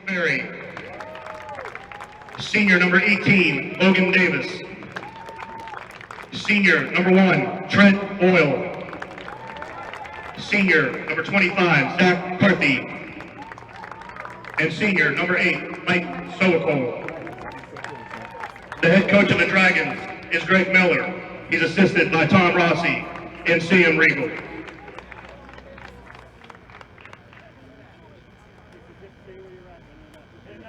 Mary. Senior number 18, Logan Davis. Senior number 1, Trent Boyle. Senior number 25, Zach Carthy. And senior number 8, Mike Sowicole. The head coach of the Dragons is Greg Miller. He's assisted by Tom Rossi and CM Regal.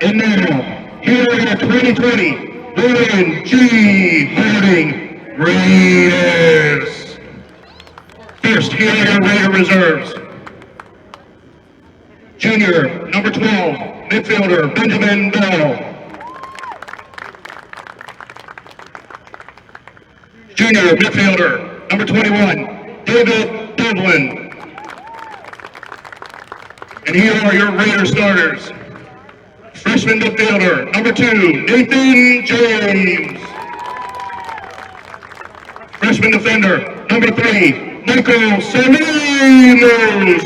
And now, here are the 2020 Devlin G. Harding Raiders. First, here are your Raider reserves. Junior, number 12, midfielder Benjamin Bell. Junior midfielder, number 21, David Devlin. And here are your Raider starters. Freshman midfielder, number 2, Nathan James. Freshman defender, number 3, Michael Salinas.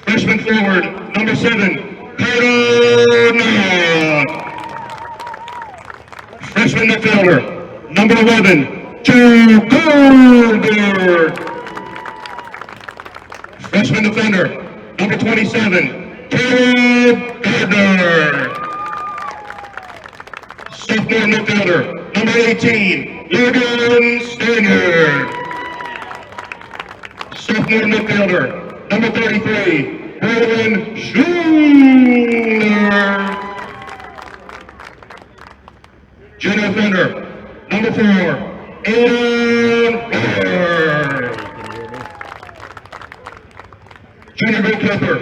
Freshman forward, number 7, Carter Knott. Freshman midfielder, number 11, Joe Goldberg. Freshman defender, number 27, Caleb Gardner. Sophomore midfielder, number 18, Logan Stanyard. Sophomore midfielder, number 33, Roland Schuler. Junior defender, number 4, Aiden Bauer. Junior goalkeeper,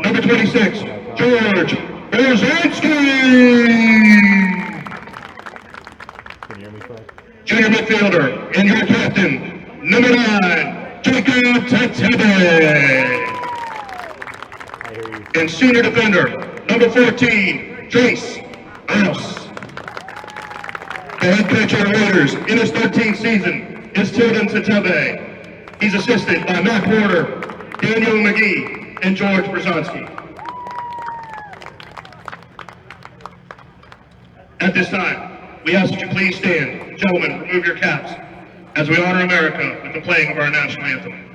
number 26, George Berzanski. Junior midfielder and your captain, number 9, Jacob Tatebe. And senior defender, number 14, Trace House. The head coach of the Raiders in his 13th season is Tilden Tatebe. He's assisted by Matt Porter, Daniel McGee, and George Berzanski. At this time, we ask that you please stand. Gentlemen, remove your caps as we honor America with the playing of our national anthem.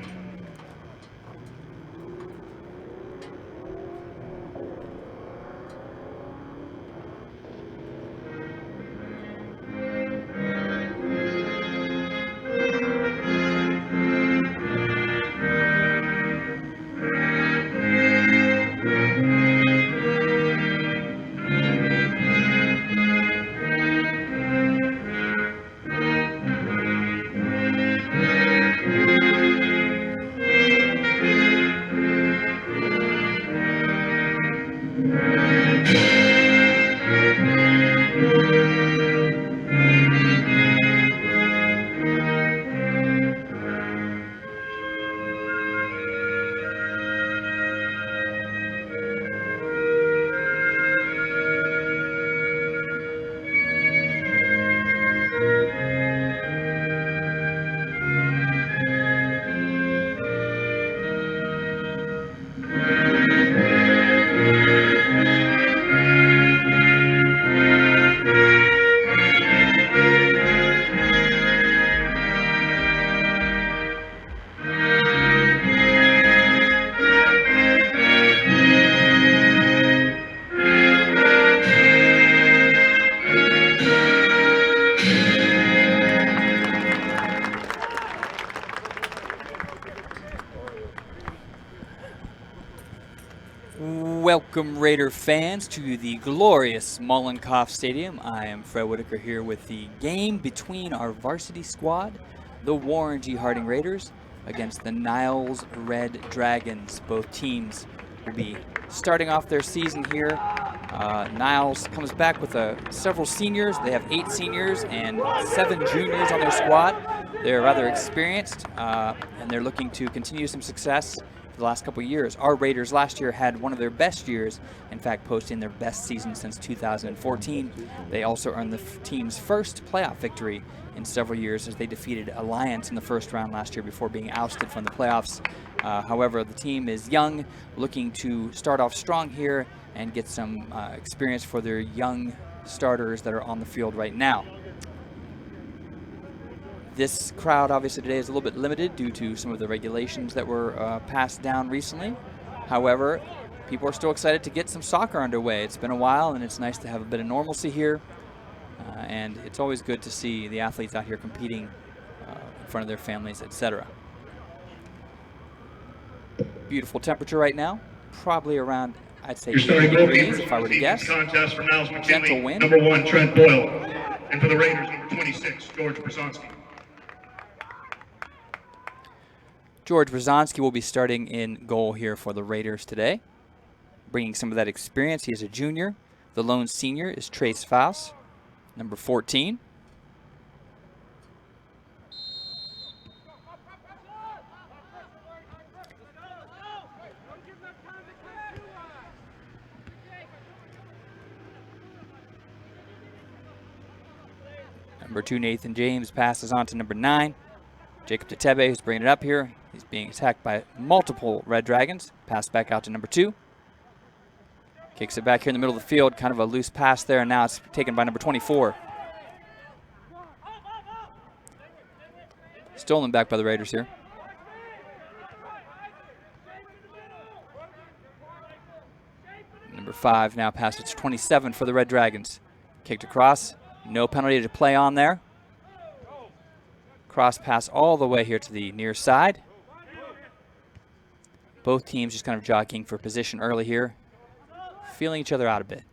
Welcome, Raider fans, to the glorious Mollenkopf Stadium. I am Fred Whitaker here with the game between our varsity squad, the Warren G. Harding Raiders, against the Niles Red Dragons. Both teams will be starting off their season here. Niles comes back with several seniors. They have 8 seniors and 7 juniors on their squad. They're rather experienced, and they're looking to continue some success the last couple of years. Our Raiders last year had one of their best years, in fact, posting their best season since 2014. They also earned the team's first playoff victory in several years as they defeated Alliance in the first round last year before being ousted from the playoffs. However, the team is young, looking to start off strong here and get some experience for their young starters that are on the field right now. This crowd obviously today is a little bit limited due to some of the regulations that were passed down recently. However, people are still excited to get some soccer underway. It's been a while, and it's nice to have a bit of normalcy here. And it's always good to see the athletes out here competing in front of their families, etc. Beautiful temperature right now, probably around, I'd say, 80 degrees if I were to guess. Contest for Niles McKinley, Gentle wind. number 1, Trent Boyle. And for the Raiders, number 26, George Brzezinski. George Brzezinski will be starting in goal here for the Raiders today. Bringing some of that experience, he is a junior. The lone senior is Trace Faust, number 14. Number 2, Nathan James, passes on to number 9. Jacob Tetebe, who's bringing it up here. He's being attacked by multiple Red Dragons. Pass back out to number 2. Kicks it back here in the middle of the field. Kind of a loose pass there, and now it's taken by number 24. Stolen back by the Raiders here. Number 5 now passes to 27 for the Red Dragons. Kicked across. No penalty to play on there. Cross pass all the way here to the near side. Both teams just kind of jockeying for position early here. Feeling each other out a bit.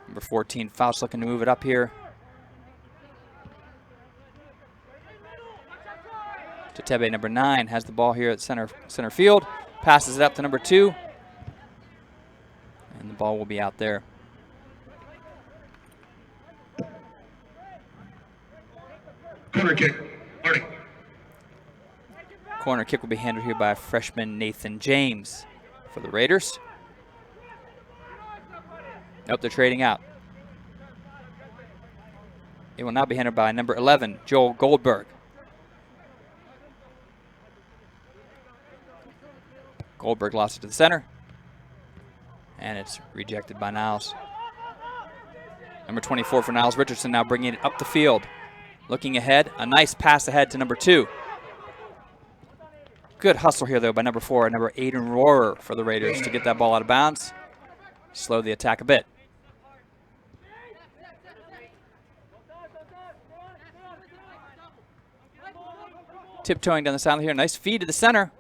Number 14, Faust looking to move it up here. Tetebe, number 9, has the ball here at center field. Passes it up to number 2. And the ball will be out there. Corner kick, Harding. Corner kick will be handled here by freshman Nathan James for the Raiders. Nope, they're trading out. It will now be handled by number 11, Joel Goldberg. Goldberg lost it to the center. And it's rejected by Niles. Number 24 for Niles Richardson now bringing it up the field. Looking ahead, a nice pass ahead to number 2. Good hustle here, though, by number 4, number Aiden Rohrer for the Raiders to get that ball out of bounds. Slow the attack a bit. Tiptoeing down the sideline here. Nice feed to the center.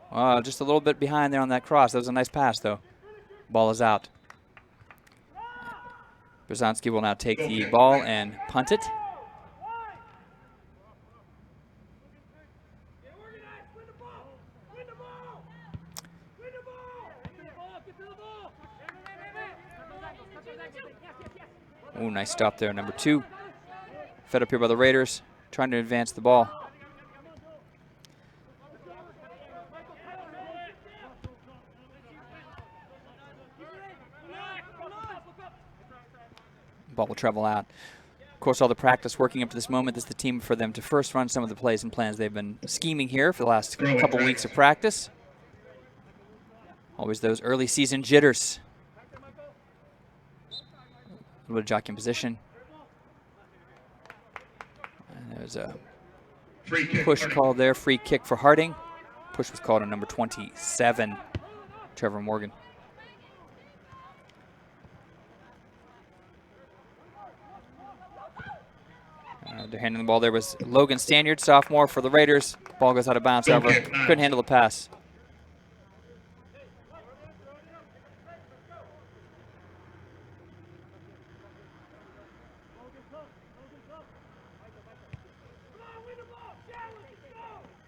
Just a little bit behind there on that cross. That was a nice pass, though. Ball is out. Brzezinski will now take the ball and punt it. Oh, nice stop there, number 2. Fed up here by the Raiders, trying to advance the ball. Ball will travel out. Of course, all the practice working up to this moment, this is the team for them to first run some of the plays and plans they've been scheming here for the last couple weeks of practice. Always those early season jitters. A little bit of jockeying position. And there's a push called there, free kick for Harding. Push was called on number 27, Trevor Morgan. They're handing the ball. There was Logan Stanyard, sophomore for the Raiders. Ball goes out of bounds, however. Couldn't handle the pass.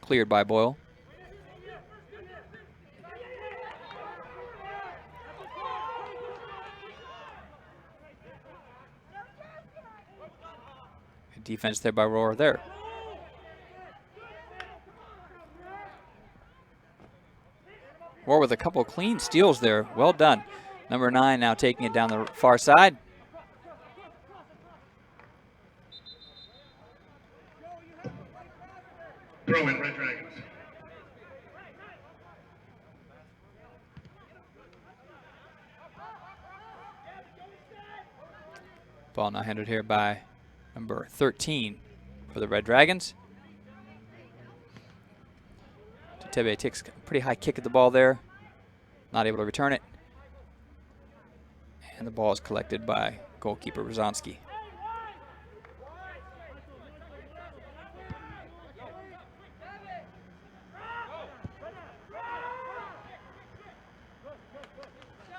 Cleared by Boyle. Defense there by Rohrer there. Roar with a couple clean steals there. Well done. Number 9 now taking it down the far side. Throw in Red Dragons. Ball now handled here by number 13 for the Red Dragons. Tebe takes a pretty high kick at the ball there. Not able to return it. And the ball is collected by goalkeeper Brzezinski.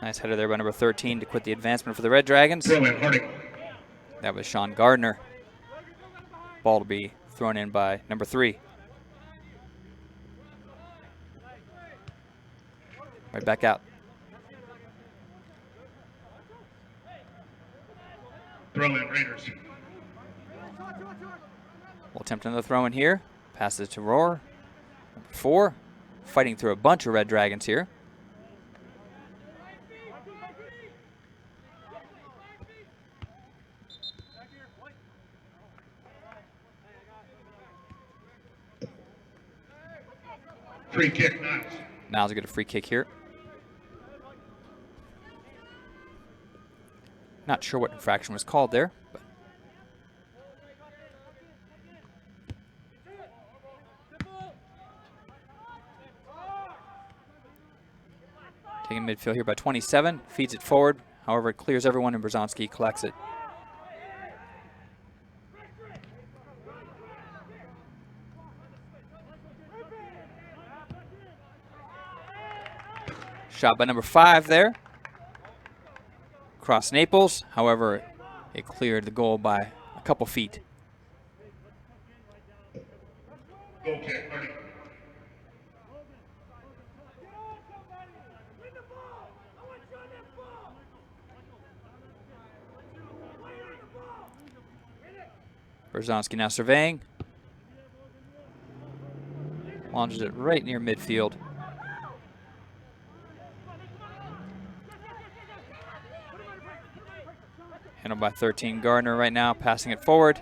Nice header there by number 13 to quit the advancement for the Red Dragons. Throw in Harding. That was Sean Gardner. Ball to be thrown in by number 3. Right back out. Throw in Raiders. We'll attempt another throw in here. Passes to Roar. Number 4. Fighting through a bunch of Red Dragons here. Free kick, Niles. Niles will get a free kick here. Not sure what infraction was called there, but taking midfield here by 27, feeds it forward. However, it clears everyone and Brzezinski collects it. Shot by number 5 there. Cross Naples. However, it cleared the goal by a couple feet. Goal kick, Harding. Brzezinski now surveying. Launches it right near midfield. Handled by 13 Gardner right now, passing it forward.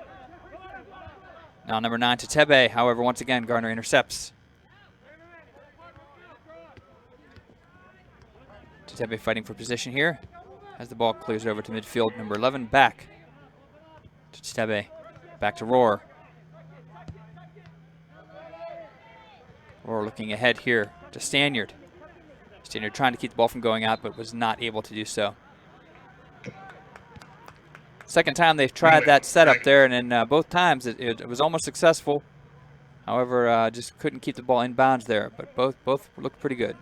Now number 9 to Tebe. However, once again, Gardner intercepts. Tebe fighting for position here as the ball clears over to midfield. Number 11 back to Tebe. Back to Roar. Roar looking ahead here to Stanyard. Stanyard trying to keep the ball from going out, but was not able to do so. Second time they've tried that setup there, and in both times it was almost successful. However, just couldn't keep the ball in bounds there, but both looked pretty good.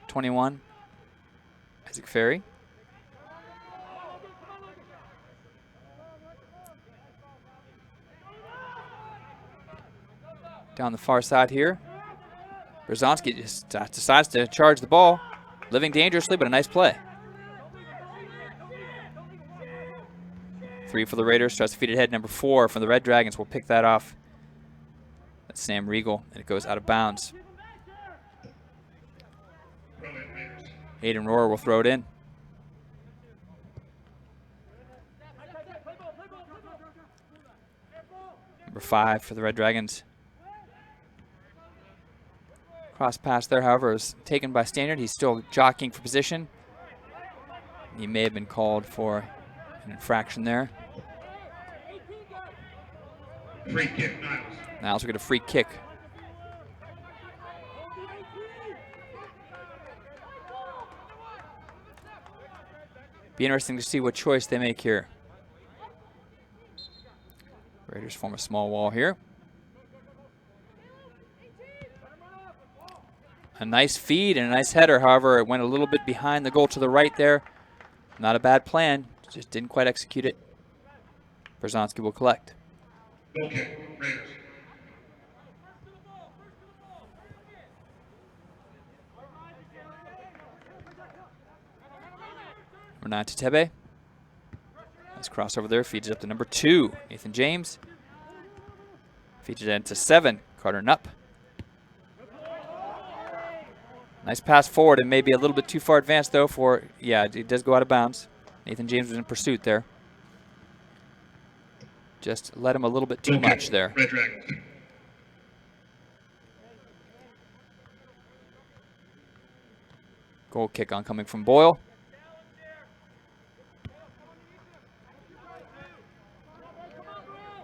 21, Isaac Ferry. Down the far side here. Brzezinski just decides to charge the ball, living dangerously, but a nice play. 3 for the Raiders, tries to feed it ahead. Number 4 from the Red Dragons will pick that off. That's Sam Riegel, and it goes out of bounds. Aiden Roar will throw it in. Number 5 for the Red Dragons. Cross pass there, however, is taken by Stanyard. He's still jockeying for position. He may have been called for an infraction there. Free kick, Niles. Niles will get a free kick. Be interesting to see what choice they make here. Raiders form a small wall here. A nice feed and a nice header. However, it went a little bit behind the goal to the right there. Not a bad plan. Just didn't quite execute it. Brzezinski will collect. Goal kick, Raiders. Number 9 to Tebe. Nice crossover there. Feeds it up to number 2, Nathan James. Feeds it into 7, Carter Nupp. Nice pass forward and maybe a little bit too far advanced though for, yeah, it does go out of bounds. Nathan James was in pursuit there. Just let him a little bit too much there. Red Dragons. Goal kick on coming from Boyle.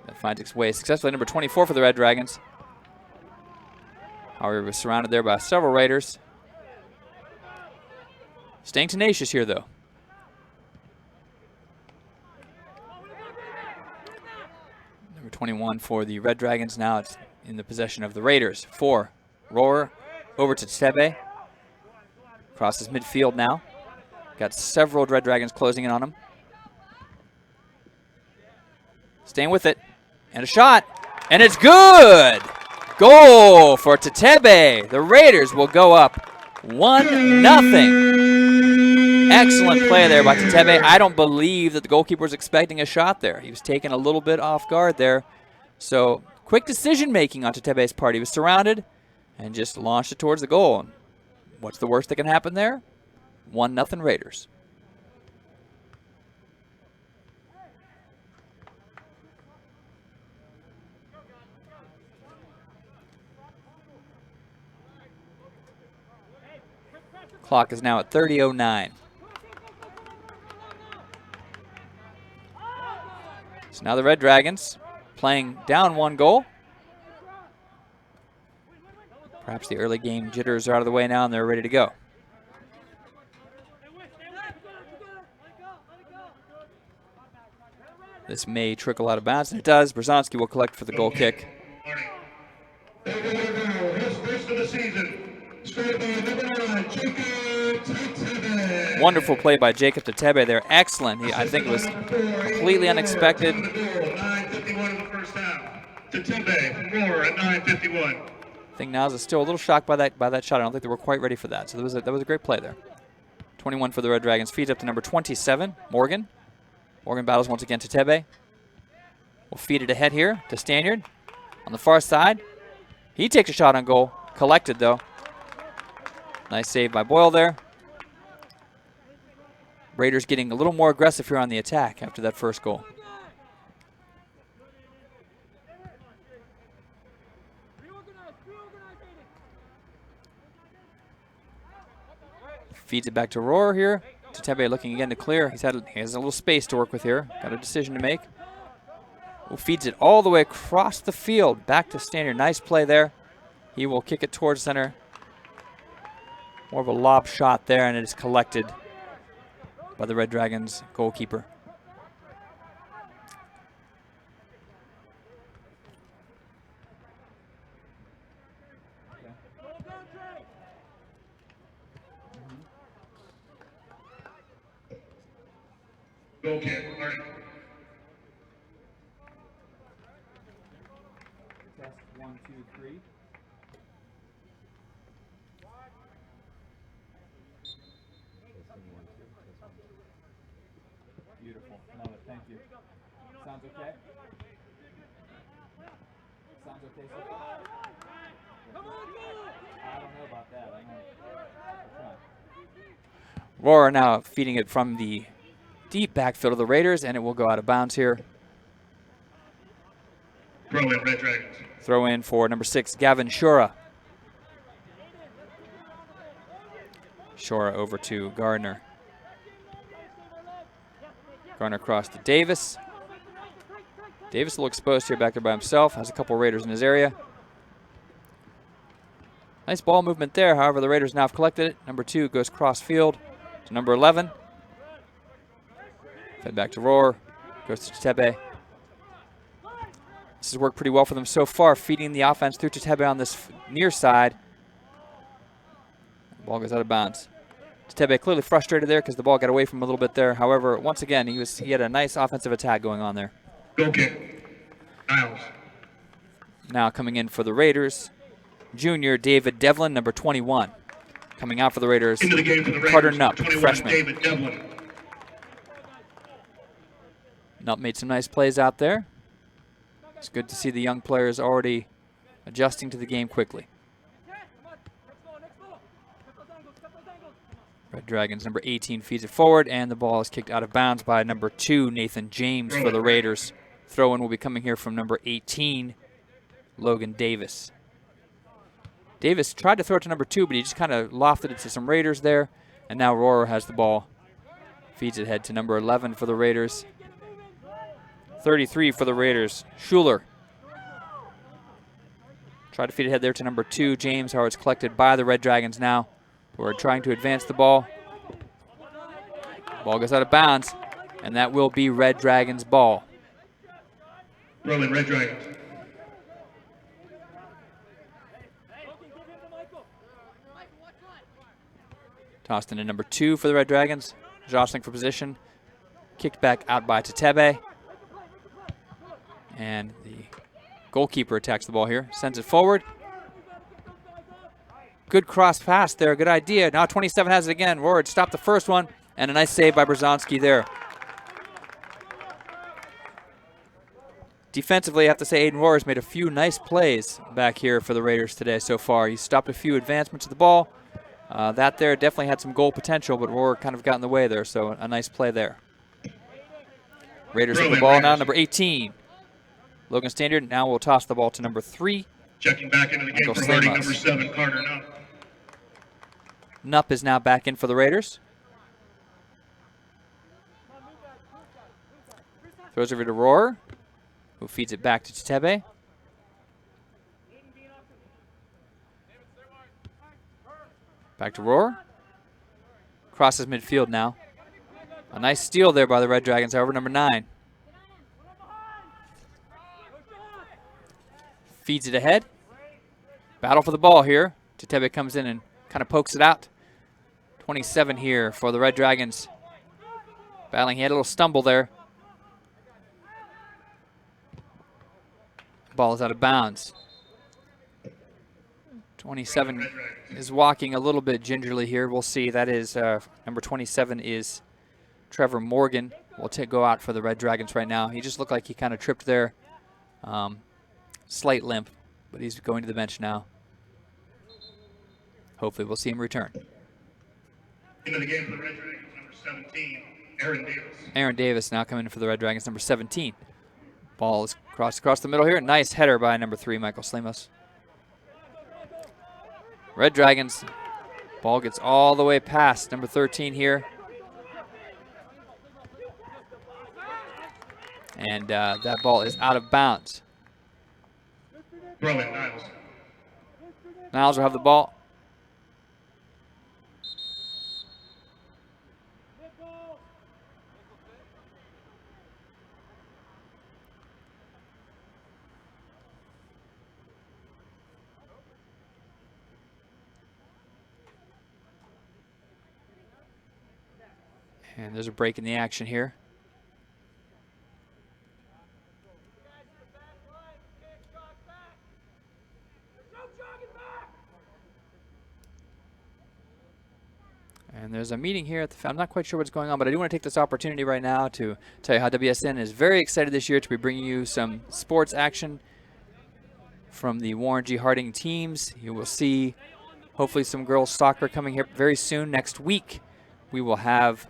That finds its way successfully. Number 24 for the Red Dragons. However, was surrounded there by several Raiders. Staying tenacious here, though. Number 21 for the Red Dragons. Now it's in the possession of the Raiders. 4. Roar over to Tebe. Crosses midfield now. Got several Red Dragons closing in on him. Staying with it. And a shot. And it's good! Goal for Tetebe. The Raiders will go up 1-0. Excellent play there by Tetebe. I don't believe that the goalkeeper was expecting a shot there. He was taken a little bit off guard there. So quick decision making on Tetebe's part. He was surrounded and just launched it towards the goal. What's the worst that can happen there? 1-0 Raiders. Clock is now at 30:09. So now the Red Dragons playing down 1 goal. Perhaps the early game jitters are out of the way now and they're ready to go. This may trickle out of bounds, and it does. Brzanski will collect for the goal kick. His first of the season. Scored by number 9, Jacob Tetebe. Wonderful play by Jacob Tetebe there. Excellent. I think it was completely unexpected. 9:51 in the first half. Tetebe from Roar at 9:51. I think Niles is still a little shocked by that shot. I don't think they were quite ready for that. So that was a great play there. 21 for the Red Dragons. Feeds up to number 27, Morgan. Morgan battles once again Tetebe. We'll feed it ahead here to Stanyard. On the far side. He takes a shot on goal. Collected though. Nice save by Boyle there. Raiders getting a little more aggressive here on the attack after that first goal. Feeds it back to Roar here. Tetebe looking again to clear. He has a little space to work with here. Got a decision to make. Feeds it all the way across the field. Back to Stanyard. Nice play there. He will kick it towards center. More of a lob shot there, and it is collected by the Red Dragons goalkeeper. Goal kick, Marty. Test 1, 2, 3. Beautiful. Love it. Thank you. Sounds okay? Sounds okay so far? I don't know about that. Roar now feeding it from the deep backfield of the Raiders, and it will go out of bounds here. Throw in, Red Dragons. Throw in for number 6, Gavin Shura. Shura over to Gardner. Gardner across to Davis. Davis a little exposed here back there by himself. Has a couple Raiders in his area. Nice ball movement there. However, the Raiders now have collected it. Number 2 goes cross field to number 11. Fed back to Roar. Goes to Tetebe. This has worked pretty well for them so far, feeding the offense through Tetebe on this near side. The ball goes out of bounds. Tetebe clearly frustrated there because the ball got away from him a little bit there. However, once again, he had a nice offensive attack going on there. Goal kick. Niles. Now coming in for the Raiders, junior David Devlin, number 21. Coming out for the Raiders, Into the game for the Raiders. Carter Nupp, 21, freshman. David Devlin. Nupp made some nice plays out there. It's good to see the young players already adjusting to the game quickly. Red Dragons number 18 feeds it forward, and the ball is kicked out of bounds by number 2, Nathan James, for the Raiders. Throw-in will be coming here from number 18, Logan Davis. Davis tried to throw it to number 2, but he just kind of lofted it to some Raiders there, and now Rohrer has the ball. Feeds it ahead to number 11 for the Raiders. 33 for the Raiders, Schuler. Tried to feed it ahead there to number 2, James. However, it's collected by the Red Dragons now. We're trying to advance the ball. Ball goes out of bounds, and that will be Red Dragons' ball. Rolling Red Dragons. Tossed into number 2 for the Red Dragons. Jostling for position. Kicked back out by Tetebe. And the goalkeeper attacks the ball here. Sends it forward. Good cross pass there. Good idea. Now 27 has it again. Rohrer stopped the first one. And a nice save by Brzezowski there. Defensively, I have to say Aiden Rohrer's made a few nice plays back here for the Raiders today so far. He stopped a few advancements of the ball. That there definitely had some goal potential, but Rohrer kind of got in the way there, so a nice play there. Raiders have the ball now, number 18. Logan Standard now will toss the ball to number 3. Checking back into the game for Harding, number 7, Carter Nupp. Nupp is now back in for the Raiders. Throws over to Rohrer, who feeds it back to Tetebe. Back to Rohrer. Crosses midfield now. A nice steal there by the Red Dragons, however, number 9. Feeds it ahead. Battle for the ball here. Tetebe comes in and kind of pokes it out. 27 here for the Red Dragons. Battling, he had a little stumble there. Ball is out of bounds. 27 is walking a little bit gingerly here. We'll see. That is number 27 is Trevor Morgan. Will go out for the Red Dragons right now. He just looked like he kind of tripped there. Slight limp, but he's going to the bench now. Hopefully we'll see him return. Into the game for the Red Dragons, number 17, Aaron Davis. Aaron Davis now coming in for the Red Dragons, number 17. Ball is crossed across the middle here. Nice header by number 3, Michael Slemos. Red Dragons, ball gets all the way past number 13 here. And that ball is out of bounds. Rolling Niles. Niles will have the ball. And there's a break in the action here. And there's a meeting here at the, I'm not quite sure what's going on, but I do want to take this opportunity right now to tell you how WSN is very excited this year to be bringing you some sports action from the Warren G. Harding teams. You will see hopefully some girls soccer coming here very soon next week. We will have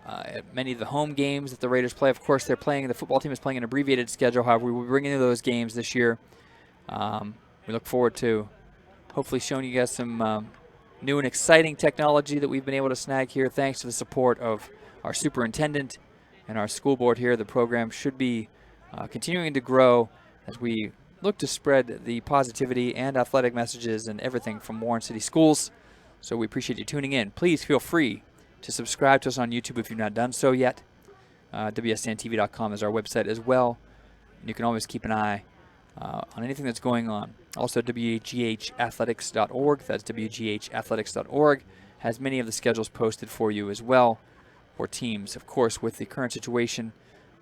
many of the home games that the Raiders play. Of course, they're playing, the football team is playing an abbreviated schedule. However, we will be bringing you those games this year. We look forward to hopefully showing you guys some new and exciting technology that we've been able to snag here thanks to the support of our superintendent and our school board here. The program should be continuing to grow as we look to spread the positivity and athletic messages and everything from Warren City Schools. So we appreciate you tuning in. Please feel free to subscribe to us on YouTube if you've not done so yet. WSNTV.com is our website as well. And you can always keep an eye on anything that's going on. Also, WGHathletics.org, that's WGHathletics.org, has many of the schedules posted for you as well for teams. Of course, with the current situation,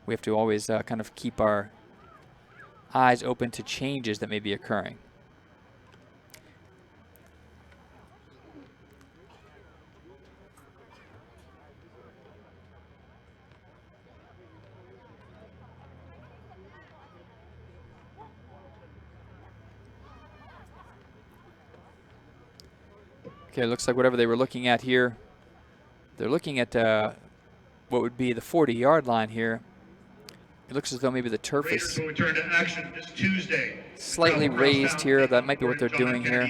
we have to always kind of keep our eyes open to changes that may be occurring. Okay, looks like whatever they were looking at here They're looking at what would be the 40-yard line here. It looks as though maybe the turf Raiders is will return to action this Tuesday. slightly raised here. That might be what they're doing here.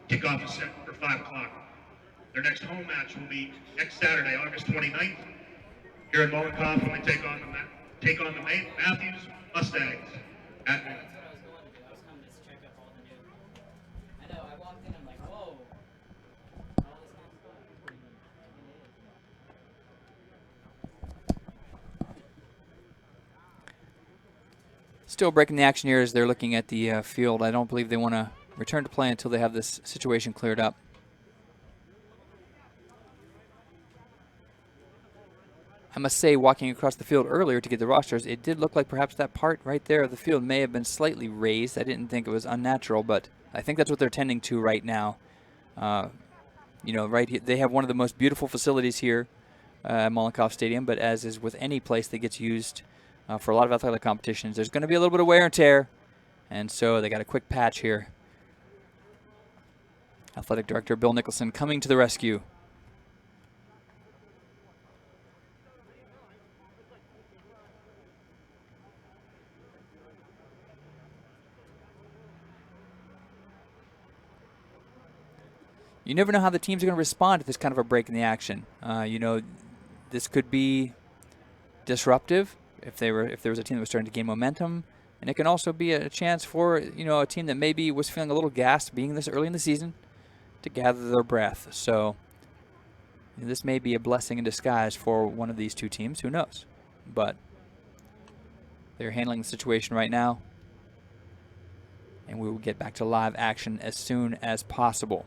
Kickoff is set for 5 o'clock. Their next home match will be next Saturday, August 29th, here in Mollenkopf, when they take on the Matthews Mustangs at noon. Still breaking the action here as they're looking at the field. I don't believe they want to return to play until they have this situation cleared up. I must say, walking across the field earlier to get the rosters, it did look like perhaps that part right there of the field may have been slightly raised. I didn't think it was unnatural, but I think that's what they're tending to right now. You know, right here, they have one of the most beautiful facilities here at Mollenkopf Stadium, but as is with any place that gets used for a lot of athletic competitions, there's going to be a little bit of wear and tear, and so they got a quick patch here. Athletic Director Bill Nicholson coming to the rescue. You never know how the teams are going to respond to this kind of a break in the action. You know, this could be disruptive if there was a team that was starting to gain momentum, and it can also be a chance for, you know, a team that maybe was feeling a little gassed being this early in the season to gather their breath. So you know, this may be a blessing in disguise for one of these two teams. Who knows? But they're handling the situation right now, and we will get back to live action as soon as possible.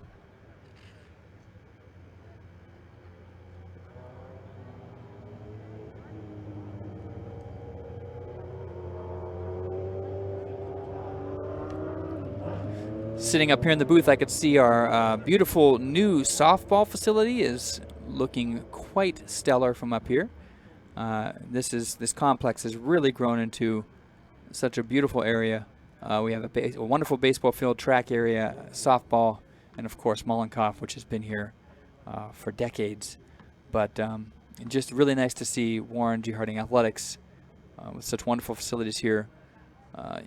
Sitting up here in the booth, I could see our beautiful new softball facility is looking quite stellar from up here. This complex has really grown into such a beautiful area. We have a wonderful baseball field, track area, softball, and of course Mollenkopf, which has been here for decades. But just really nice to see Warren G. Harding Athletics with such wonderful facilities here.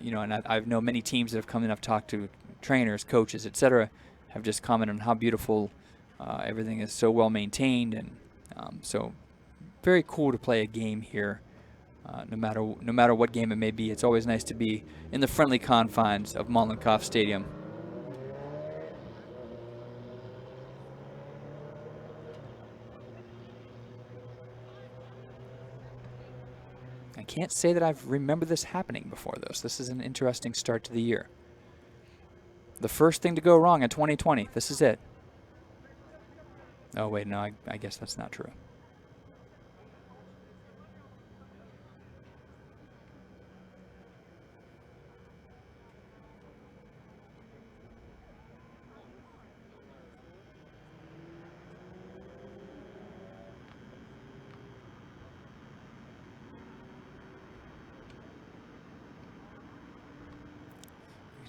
You know, and I know many teams that have come in, I've talked to trainers, coaches, etc., have just commented on how beautiful everything is, so well maintained, and so very cool to play a game here. No matter what game it may be, it's always nice to be in the friendly confines of Mollenkopf Stadium. I can't say that I've remembered this happening before, though, so this is an interesting start to the year. The first thing to go wrong in 2020. This is it. Oh, wait, no, I guess that's not true.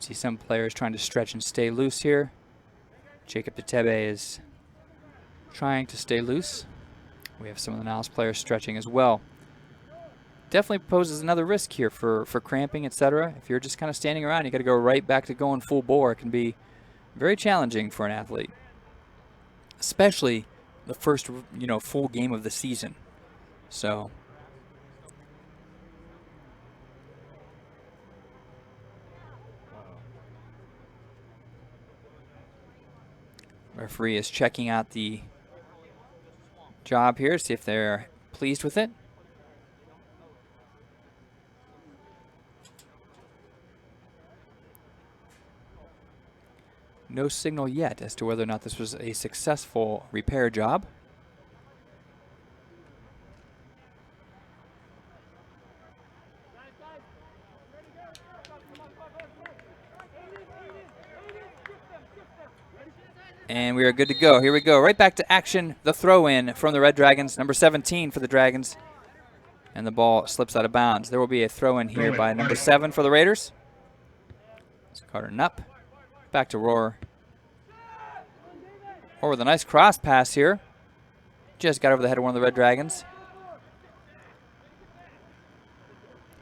See some players trying to stretch and stay loose here. Jacob Detebe is trying to stay loose. We have some of the Niles players stretching as well. Definitely poses another risk here for cramping, etc. If you're just kind of standing around, you got to go right back to going full bore. It can be very challenging for an athlete, especially the first, you know, full game of the season. So referee is checking out the job here, see if they're pleased with it. No signal yet as to whether or not this was a successful repair job. And we are good to go. Here we go. Right back to action. The throw-in from the Red Dragons. Number 17 for the Dragons. And the ball slips out of bounds. There will be a throw-in here by number 7 for the Raiders. It's Carter Knupp. Back to Rohr. Rohr with a nice cross pass here. Just got over the head of one of the Red Dragons.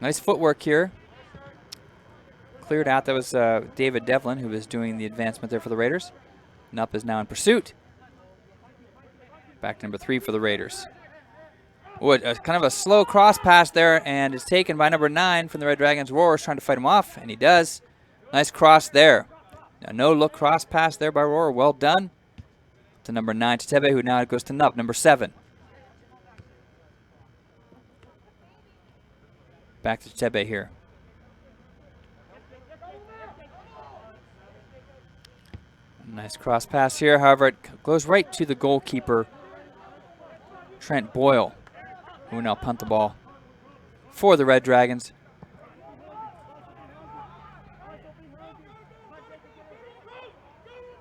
Nice footwork here. Cleared out. That was David Devlin who was doing the advancement there for the Raiders. Nupp is now in pursuit. Back to number 3 for the Raiders. Kind of a slow cross pass there, and it's taken by number 9 from the Red Dragons. Roar's trying to fight him off, and he does. Nice cross there. A no-look cross pass there by Roar. Well done. To number 9, Tetebe, who now goes to Nupp, number 7. Back to Tetebe here. Nice cross pass here. However, it goes right to the goalkeeper, Trent Boyle, who will now punt the ball for the Red Dragons.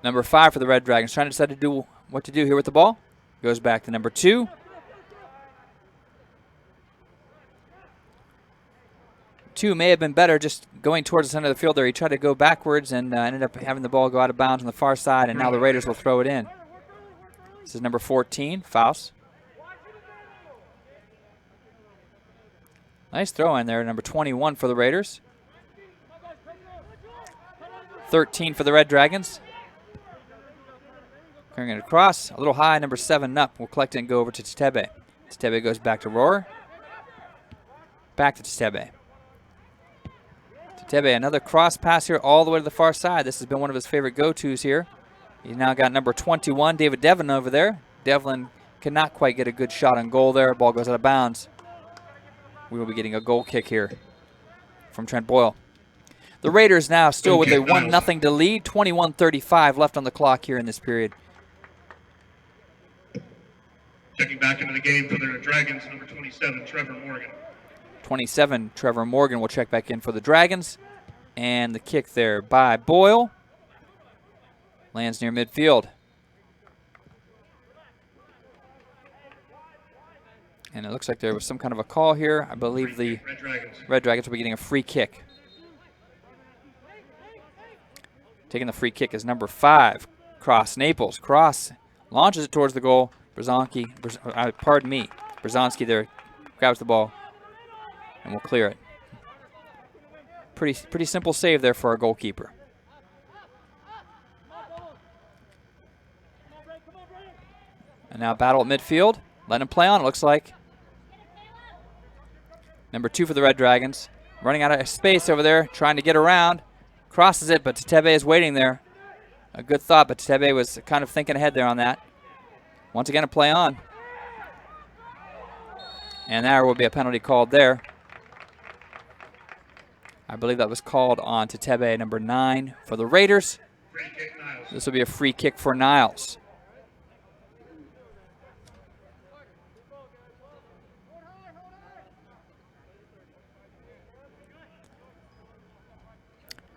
Number 5 for the Red Dragons, trying to decide to do what to do here with the ball. Goes back to number 2. 2 may have been better just going towards the center of the field there. He tried to go backwards and ended up having the ball go out of bounds on the far side, and now the Raiders will throw it in. This is number 14, Faust. Nice throw in there, number 21 for the Raiders. 13 for the Red Dragons. Carrying it across, a little high, number 7, Nupp will collect it and go over to Tetebe. Tetebe goes back to Roar. Back to Tetebe. Tetebe, another cross pass here all the way to the far side. This has been one of his favorite go-tos here. He's now got number 21, David Devlin, over there. Devlin cannot quite get a good shot on goal there. Ball goes out of bounds. We will be getting a goal kick here from Trent Boyle. The Raiders now still with a 1-0 to lead. 21:35 left on the clock here in this period. Checking back into the game for the Dragons, number 27, Trevor Morgan. 27, Trevor Morgan will check back in for the Dragons. And the kick there by Boyle lands near midfield. And it looks like there was some kind of a call here. I believe the Red Dragons will be getting a free kick. Taking the free kick is number 5, Cross Naples. Cross launches it towards the goal. Brzezowski there grabs the ball and will clear it. Pretty simple save there for our goalkeeper. And now battle at midfield. Let him play on, it looks like. Number 2 for the Red Dragons. Running out of space over there, trying to get around. Crosses it, but Tetebe is waiting there. A good thought, but Tetebe was kind of thinking ahead there on that. Once again, a play on. And there will be a penalty called there. I believe that was called on Tetebe, number 9 for the Raiders. This will be a free kick for Niles.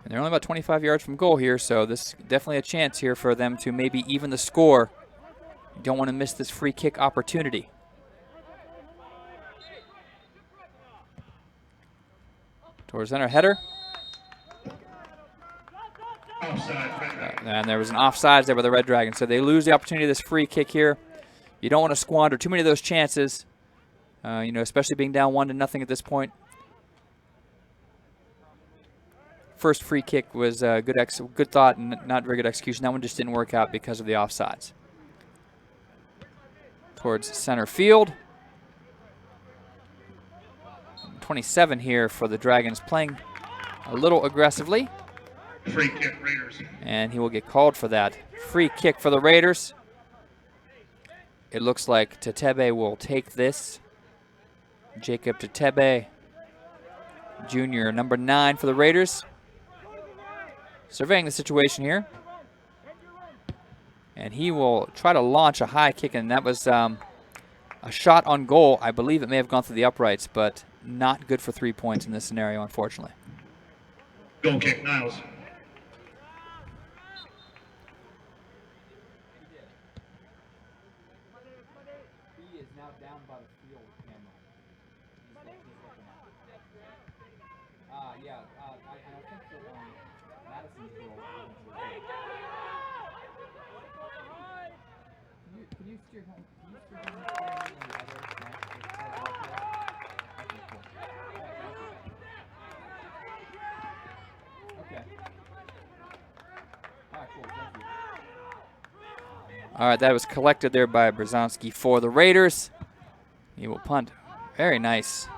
And they're only about 25 yards from goal here, so this is definitely a chance here for them to maybe even the score. You don't want to miss this free kick opportunity. Towards center, header. And there was an offsides there by the Red Dragons, so they lose the opportunity of this free kick here. You don't want to squander too many of those chances, especially being down 1-0 at this point. First free kick was good thought and not very good execution. That one just didn't work out because of the offsides. Towards center field. 27 here for the Dragons, playing a little aggressively. Free kick, Raiders. And he will get called for that. Free kick for the Raiders. It looks like Tetebe will take this. Jacob Tetebe, Jr., number 9 for the Raiders. Surveying the situation here. And he will try to launch a high kick, and that was a shot on goal. I believe it may have gone through the uprights, but not good for 3 points in this scenario, unfortunately. Goal kick, Niles. He is now down by the field camera. I think that Madison's goal. All right, that was collected there by Brzezowski for the Raiders. He will punt. Very nice.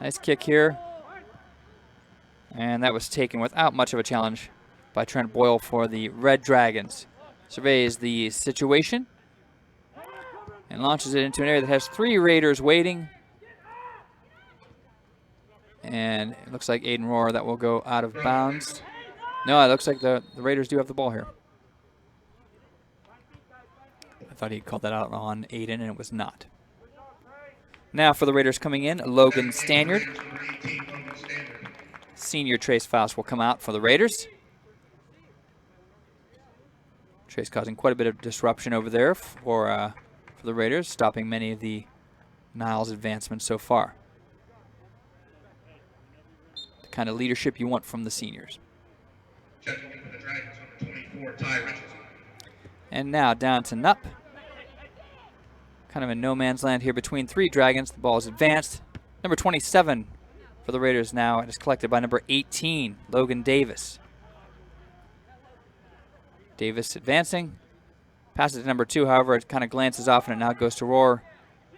Nice kick here. And that was taken without much of a challenge by Trent Boyle for the Red Dragons. Surveys the situation and launches it into an area that has 3 Raiders waiting. And it looks like Aiden Rohr that will go out of bounds. No, it looks like the Raiders do have the ball here. I thought he called that out on Aiden, and it was not. Now for the Raiders coming in, Logan Stanyard. Senior Trace Faust will come out for the Raiders. Trace causing quite a bit of disruption over there for the Raiders, stopping many of the Niles advancements so far. The kind of leadership you want from the seniors. Checking in for the Dragons, number 24, Ty Richardson. And now down to Nupp. Kind of in no man's land here between 3 Dragons. The ball is advanced. Number 27 for the Raiders now. It is collected by number 18, Logan Davis. Davis advancing. Passes to number 2, however, it kind of glances off, and it now goes to Rohr,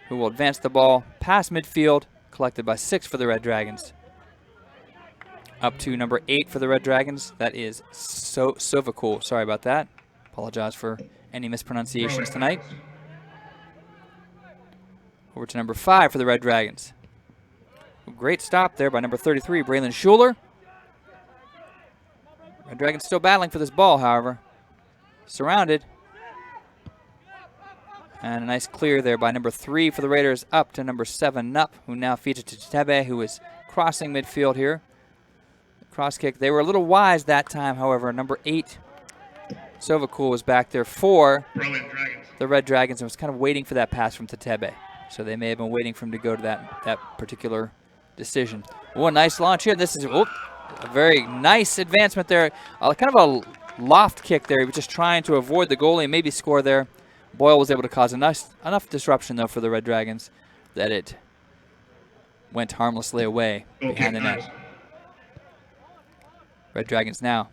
who will advance the ball past midfield, collected by 6 for the Red Dragons. Up to number 8 for the Red Dragons. That is Sovakul. Sorry about that. Apologize for any mispronunciations tonight. Over to number 5 for the Red Dragons. Great stop there by number 33, Braylon Schuler. Red Dragons still battling for this ball, however. Surrounded. And a nice clear there by number 3 for the Raiders, up to number 7, Nupp, who now feeds it to Tebe, who is crossing midfield here. Cross kick. They were a little wise that time, however. Number 8, Sovakul, was back there for the Red Dragons and was kind of waiting for that pass from Tebe. So they may have been waiting for him to go to that particular decision. Oh, a nice launch here. This is a very nice advancement there. Kind of a loft kick there. He was just trying to avoid the goalie and maybe score there. Boyle was able to cause enough disruption, though, for the Red Dragons that it went harmlessly away behind the net. Red Dragons now.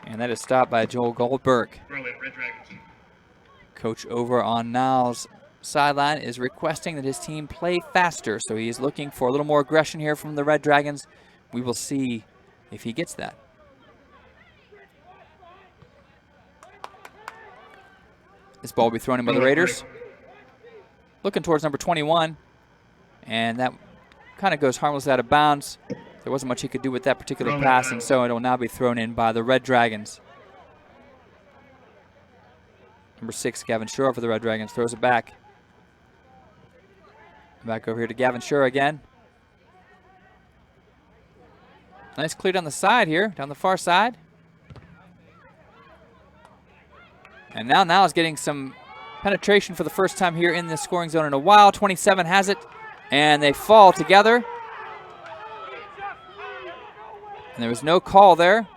And that is stopped by Joel Goldberg. Coach over on Niles' sideline is requesting that his team play faster, so he is looking for a little more aggression here from the Red Dragons. We will see if he gets that. This ball will be thrown in by the Raiders. Looking towards number 21, and that kind of goes harmless out of bounds. There wasn't much he could do with that particular pass, and so it will now be thrown in by the Red Dragons. Number 6, Gavin Shore for the Red Dragons, throws it back. Back over here to Gavin Shore again. Nice clear down the side here, down the far side. And now Niles getting some penetration for the first time here in the scoring zone in a while. 27 has it, and they fall together. And there was no call there,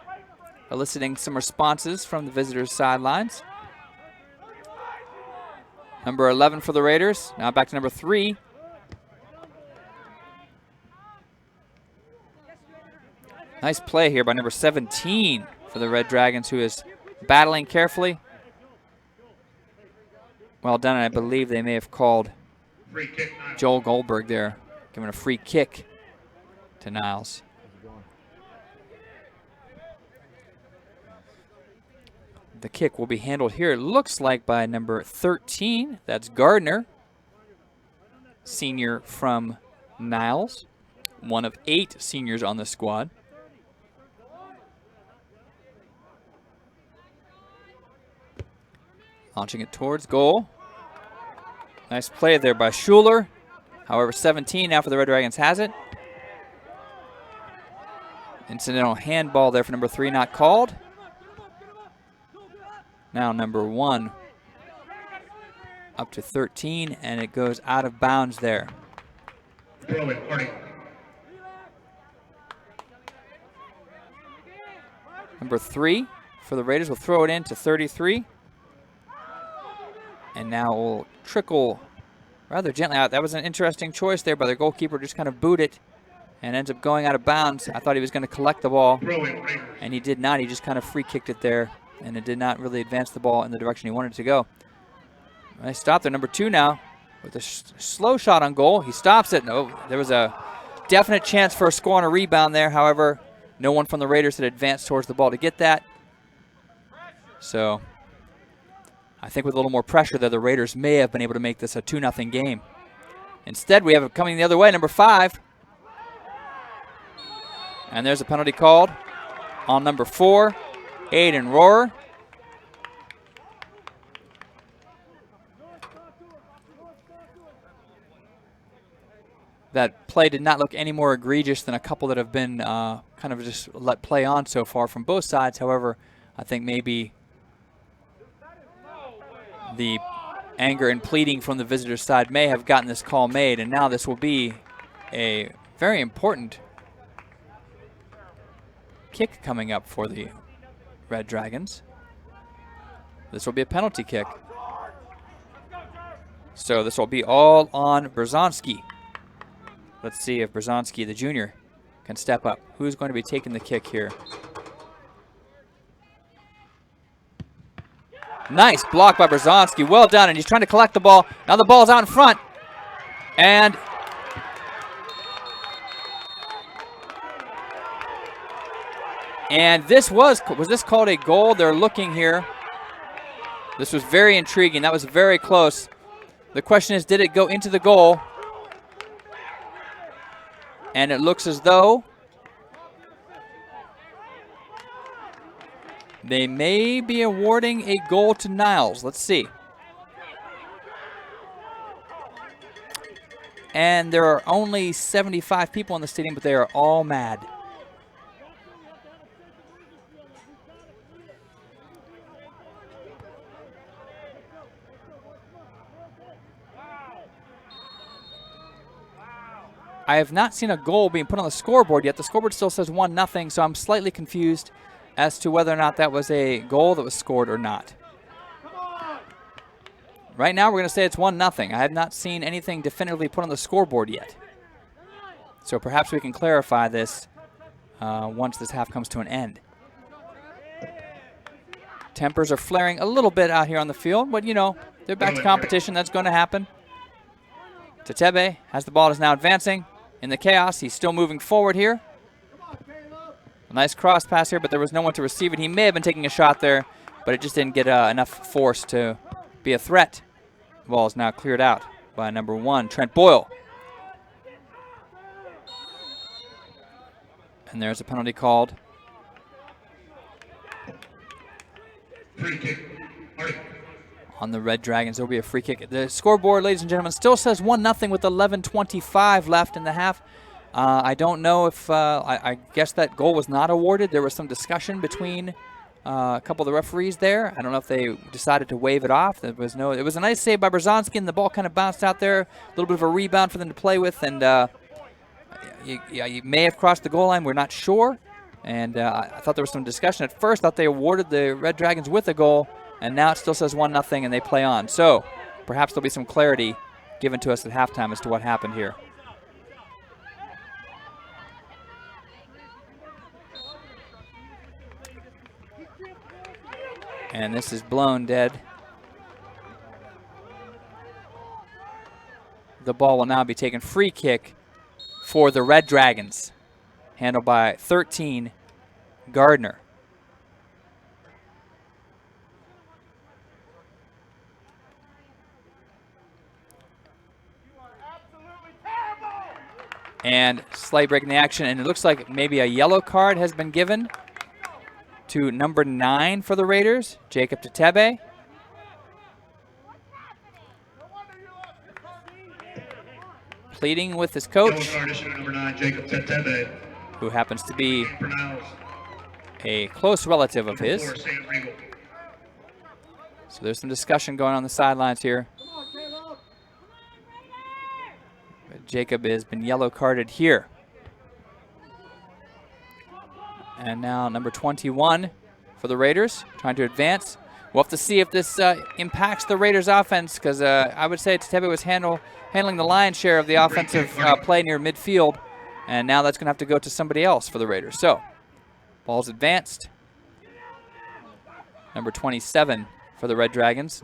eliciting some responses from the visitors' sidelines. Number 11 for the Raiders. Now back to number 3. Nice play here by number 17 for the Red Dragons, who is battling carefully. Well done, and I believe they may have called Joel Goldberg there, giving a free kick to Niles. The kick will be handled here, it looks like, by number 13. That's Gardner, senior from Niles, one of 8 seniors on the squad. Launching it towards goal. Nice play there by Schuler. However, 17 now for the Red Dragons has it. Incidental handball there for number 3, not called. Now number 1 up to 13, and it goes out of bounds there. Number 3 for the Raiders will throw it in to 33. And now it will trickle rather gently out. That was an interesting choice there by the goalkeeper, just kind of boot it and ends up going out of bounds. I thought he was going to collect the ball, and he did not. He just kind of free kicked it there, and it did not really advance the ball in the direction he wanted it to go. Nice stop there, number 2 now, with a slow shot on goal. He stops it. No, there was a definite chance for a score on a rebound there. However, no one from the Raiders had advanced towards the ball to get that. So I think with a little more pressure there, the Raiders may have been able to make this a 2-0 game. Instead, we have it coming the other way, number 5. And there's a penalty called on number 4, Aiden Rohrer. That play did not look any more egregious than a couple that have been kind of just let play on so far from both sides. However, I think maybe the anger and pleading from the visitor's side may have gotten this call made, and now this will be a very important kick coming up for the Red Dragons. This will be a penalty kick. So this will be all on Brzezowski. Let's see if Brzezowski, the junior, can step up. Who's going to be taking the kick here? Nice block by Brzezowski. Well done, and he's trying to collect the ball. Now the ball's out in front. And this was this called a goal? They're looking here. This was very intriguing. That was very close. The question is, did it go into the goal? And it looks as though they may be awarding a goal to Niles. Let's see. And there are only 75 people in the stadium, but they are all mad. I have not seen a goal being put on the scoreboard yet. The scoreboard still says 1-0, so I'm slightly confused as to whether or not that was a goal that was scored or not. Right now, we're going to say it's 1-0. I have not seen anything definitively put on the scoreboard yet. So perhaps we can clarify this once this half comes to an end. Tempers are flaring a little bit out here on the field, but, you know, they're back to competition. That's going to happen. Tetebe has the ball, is now advancing. In the chaos, he's still moving forward here. A nice cross pass here, but there was no one to receive it. He may have been taking a shot there, but it just didn't get enough force to be a threat. The ball is now cleared out by number 1, Trent Boyle. And there's a penalty called. Free kick. On the Red Dragons, there will be a free kick. The scoreboard, ladies and gentlemen, still says 1-0 with 11:25 left in the half. I don't know if, I guess that goal was not awarded. There was some discussion between a couple of the referees there. I don't know if they decided to wave it off. It was a nice save by Brzezowski, and the ball kind of bounced out there. A little bit of a rebound for them to play with, and you may have crossed the goal line. We're not sure. And I thought there was some discussion at first. Thought they awarded the Red Dragons with a goal. And now it still says 1-0, and they play on. So perhaps there'll be some clarity given to us at halftime as to what happened here. And this is blown dead. The ball will now be taken free kick for the Red Dragons, handled by 13, Gardner. And slight break in the action, and it looks like maybe a yellow card has been given to number 9 for the Raiders, Jacob Tetebe. Pleading with his coach, Number 9, Jacob Tetebe, who happens to be a close relative of his. So there's some discussion going on the sidelines here. Jacob has been yellow carded here. And now number 21 for the Raiders, trying to advance. We'll have to see if this impacts the Raiders' offense, because I would say Tetebe was handling the lion's share of the offensive play near midfield, and now that's going to have to go to somebody else for the Raiders. So, ball's advanced. Number 27 for the Red Dragons.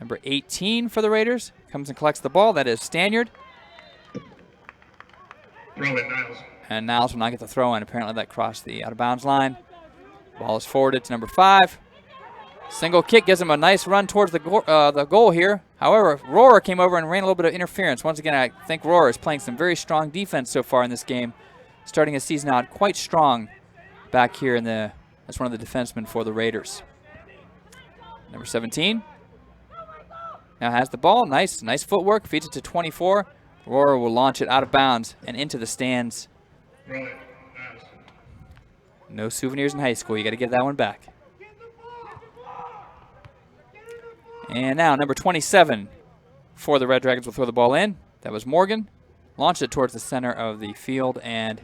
Number 18 for the Raiders comes and collects the ball. That is Stanyard. Throw it, Niles. And Niles will not get the throw in. Apparently that crossed the out-of-bounds line. Ball is forwarded to number 5. Single kick gives him a nice run towards the goal here. However, Rohrer came over and ran a little bit of interference. Once again, I think Rohrer is playing some very strong defense so far in this game, starting his season out quite strong back here as one of the defensemen for the Raiders. Number 17 now has the ball. Nice footwork. Feeds it to 24. Rohrer will launch it out of bounds and into the stands. No souvenirs in high school. You got to give that one back. And now number 27 for the Red Dragons will throw the ball in. That was Morgan. Launched it towards the center of the field, and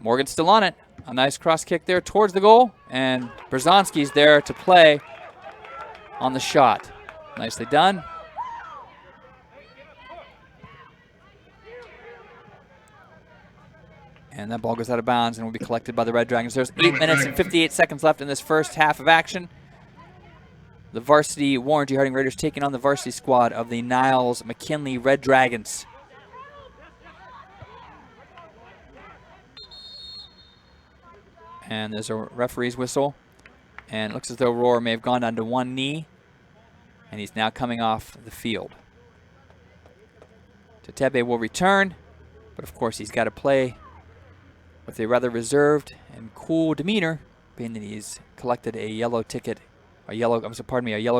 Morgan's still on it. A nice cross kick there towards the goal, and Brzezowski's there to play on the shot. Nicely done. And that ball goes out of bounds and will be collected by the Red Dragons. There's 8 minutes and 58 seconds left in this first half of action. The varsity Warren G. Harding Raiders taking on the varsity squad of the Niles McKinley Red Dragons. And there's a referee's whistle. And it looks as though Rohrer may have gone down to one knee. And he's now coming off the field. Tetebe will return. But of course he's got to play with a rather reserved and cool demeanor, being that he's collected a yellow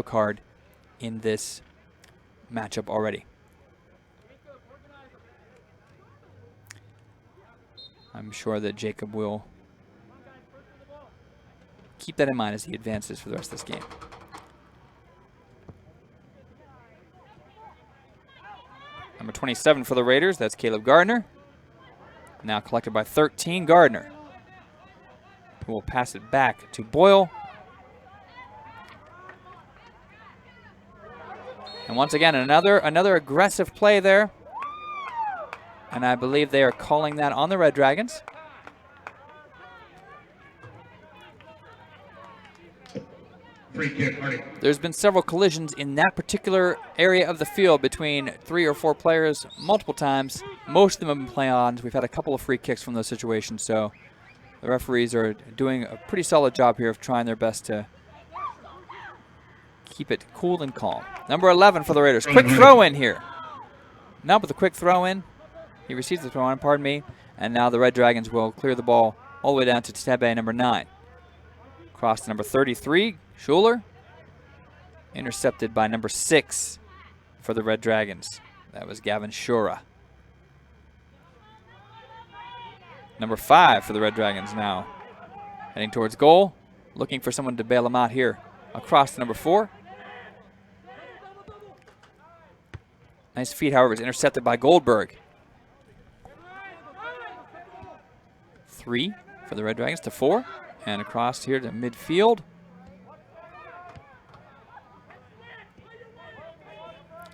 card in this matchup already. I'm sure that Jacob will keep that in mind as he advances for the rest of this game. Number 27 for the Raiders, that's Caleb Gardner. Now collected by 13, Gardner, who will pass it back to Boyle. And once again, another aggressive play there. And I believe they are calling that on the Red Dragons. Free kick, Harding. There's been several collisions in that particular area of the field between 3 or 4 players multiple times. Most of them have been play-ons. We've had a couple of free kicks from those situations, so the referees are doing a pretty solid job here of trying their best to keep it cool and calm. Number 11 for the Raiders. Quick throw in here. Now with the quick throw in. He receives the throw in, pardon me. And now the Red Dragons will clear the ball all the way down to Tetebe, number 9. Cross to number 33, Schuler. Intercepted by number 6 for the Red Dragons. That was Gavin Shura. Number 5 for the Red Dragons now. Heading towards goal. Looking for someone to bail him out here. Across to number 4. Nice feed, however, is intercepted by Goldberg. 3 for the Red Dragons to 4. And across here to midfield.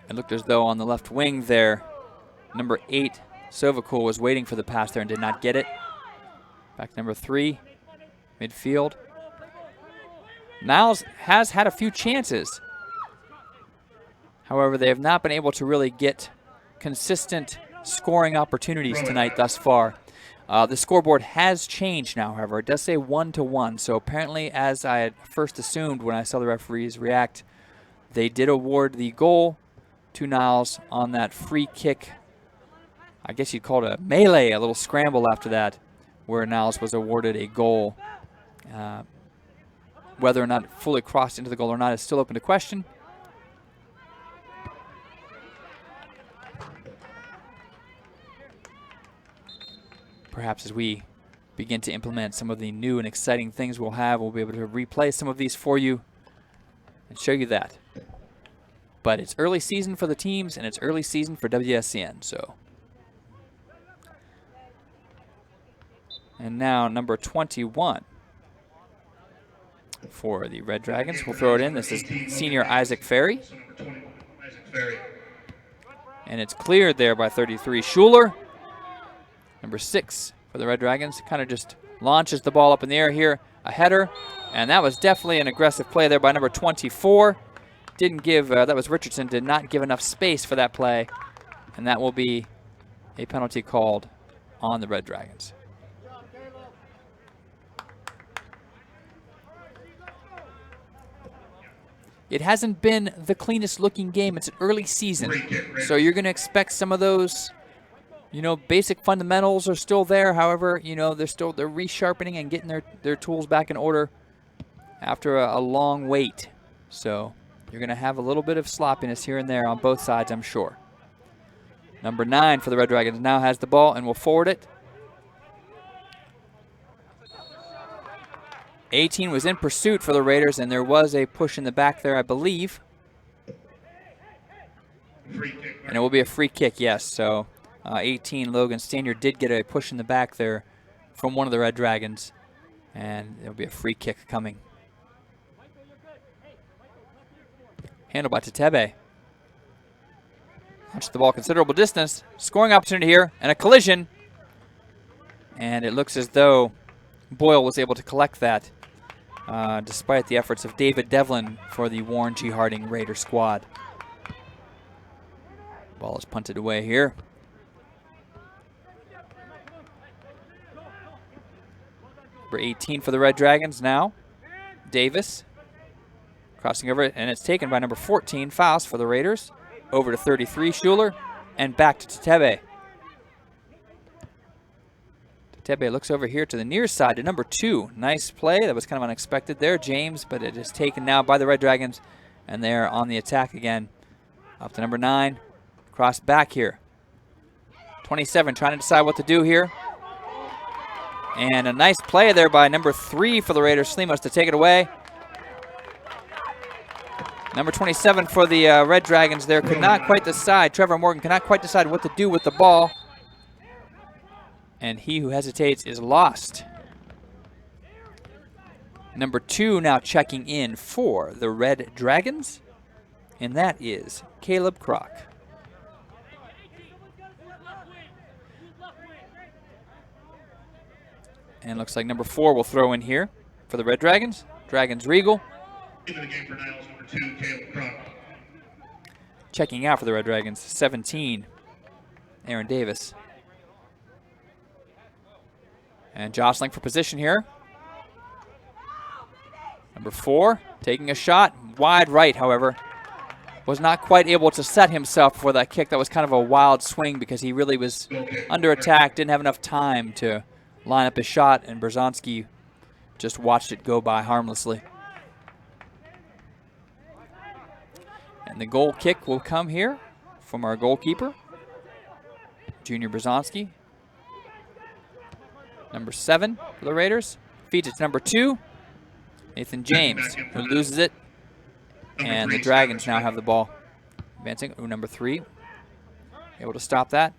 It looked as though on the left wing there, number 8, Sovakul, was waiting for the pass there and did not get it. Back to number 3, midfield. Niles has had a few chances. However, they have not been able to really get consistent scoring opportunities tonight thus far. The scoreboard has changed now, however. It does say 1-1, so apparently, as I had first assumed when I saw the referees react, they did award the goal to Niles on that free kick. I guess you'd call it a melee, a little scramble after that, where Niles was awarded a goal. Whether or not it fully crossed into the goal or not is still open to question. Perhaps as we begin to implement some of the new and exciting things we'll have, we'll be able to replay some of these for you and show you that. But it's early season for the teams, and it's early season for WSCN, so. And now number 21. for the Red Dragons. We'll throw it in. This is senior Isaac Ferry. And it's cleared there by 33 Schuler. Number 6 for the Red Dragons. Kind of just launches the ball up in the air here. A header. And that was definitely an aggressive play there by number 24. Didn't give, that was Richardson, did not give enough space for that play. And that will be a penalty called on the Red Dragons. It hasn't been the cleanest looking game. It's an early season. So you're going to expect some of those, basic fundamentals are still there. However, they're resharpening and getting their tools back in order after a long wait. So you're going to have a little bit of sloppiness here and there on both sides, I'm sure. Number 9 for the Red Dragons now has the ball and will forward it. 18 was in pursuit for the Raiders, and there was a push in the back there, I believe. And it will be a free kick, yes. So 18, Logan Stanier did get a push in the back there from one of the Red Dragons, and there will be a free kick coming. Handled by Tetebe. Launched the ball considerable distance. Scoring opportunity here, and a collision. And it looks as though Boyle was able to collect that, despite the efforts of David Devlin for the Warren G. Harding Raider squad. Ball is punted away here. Number 18 for the Red Dragons now. Davis. Crossing over it, and it's taken by number 14, Faust for the Raiders. Over to 33, Schuler, and back to Tetebe. Tetebe looks over here to the near side to number 2. Nice play. That was kind of unexpected there, James, but it is taken now by the Red Dragons, and they're on the attack again. Up to number 9. Cross back here. 27 trying to decide what to do here. And a nice play there by number 3 for the Raiders, Slimos, to take it away. Number 27 for the Red Dragons there could not quite decide. Trevor Morgan could not quite decide what to do with the ball. And he who hesitates is lost. Number 2 now checking in for the Red Dragons. And that is Caleb Kroc. And looks like number 4 will throw in here for the Red Dragons. Dragons Regal. Into the game for Niles, number 2, Caleb Kroc. Checking out for the Red Dragons, 17, Aaron Davis. And jostling for position here. Number 4 taking a shot, wide right, however. Was not quite able to set himself for that kick. That was kind of a wild swing because he really was under attack, didn't have enough time to line up his shot, and Berzonski just watched it go by harmlessly. And the goal kick will come here from our goalkeeper, Junior Berzonski. Number 7 for the Raiders. Feeds it to number 2, Nathan James, who loses it. And the Dragons now have the ball. Advancing. Ooh, number 3. Able to stop that.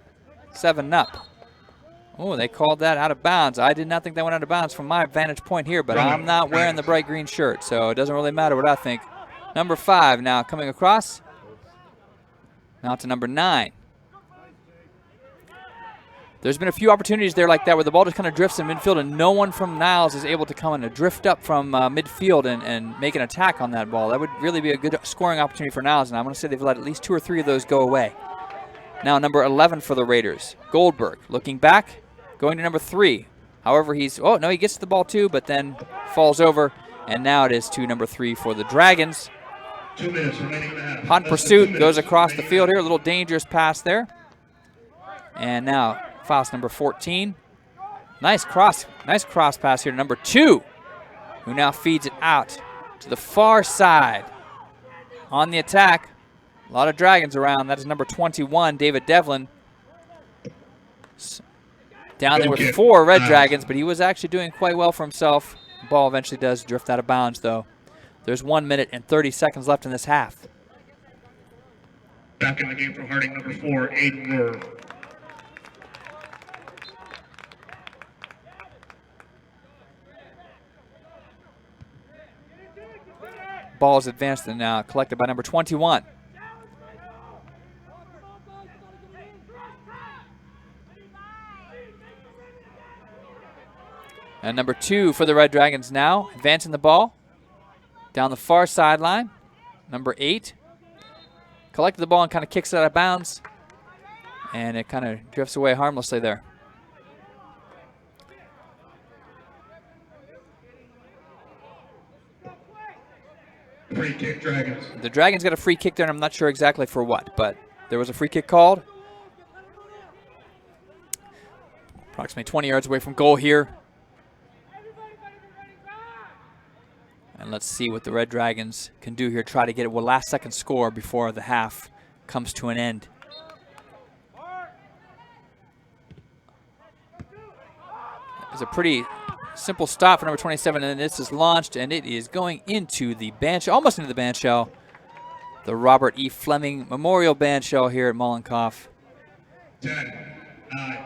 7 up. Oh, they called that out of bounds. I did not think that went out of bounds from my vantage point here, but I'm not wearing the bright green shirt, so it doesn't really matter what I think. Number 5 now coming across. Now to number 9. There's been a few opportunities there like that where the ball just kind of drifts in midfield and no one from Niles is able to come in and drift up from midfield and make an attack on that ball. That would really be a good scoring opportunity for Niles, and I'm going to say they've let at least 2 or 3 of those go away. Now number 11 for the Raiders, Goldberg. Looking back, going to number 3. However, he gets to the ball too, but then falls over, and now it is to number 3 for the Dragons. 2 minutes remaining in the half. Hot pursuit, goes across the field here. A little dangerous pass there. And now Faust, number 14. Nice cross pass here to number 2, who now feeds it out to the far side. On the attack, a lot of Dragons around. That is number 21, David Devlin. Down there with 4 Red Dragons, but he was actually doing quite well for himself. The ball eventually does drift out of bounds, though. There's 1 minute and 30 seconds left in this half. Back in the game for Harding, number 4, Aiden Moore. ball is advanced and collected by number 21. And number 2 for the Red Dragons now, advancing the ball down the far sideline. Number 8 collected the ball and kind of kicks it out of bounds, and it kind of drifts away harmlessly there. Free kick, Dragons. The Dragons got a free kick there, and I'm not sure exactly for what, but there was a free kick called. Approximately 20 yards away from goal here. And let's see what the Red Dragons can do here. Try to get a last-second score before the half comes to an end. It's a pretty simple stop for number 27, and this is launched, and it is going into the band shell, almost into the band shell. The Robert E. Fleming Memorial Band Shell here at Mollenkopf. 10, 9,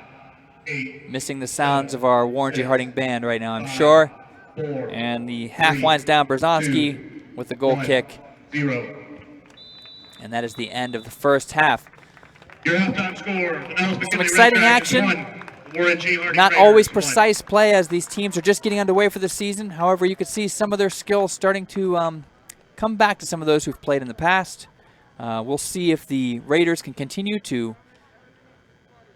8. Missing the sounds of our Warren G. Harding band right now, I'm sure. 4, And the half winds down. Berzonski with the goal kick. 0. And that is the end of the first half. Your halftime score. The Niles McKinley exciting Red Dragons action. 1, Warren G. Harding Not Raiders always 1. precise play as these teams are just getting underway for the season. However, you could see some of their skills starting to come back to some of those who've played in the past. We'll see if the Raiders can continue to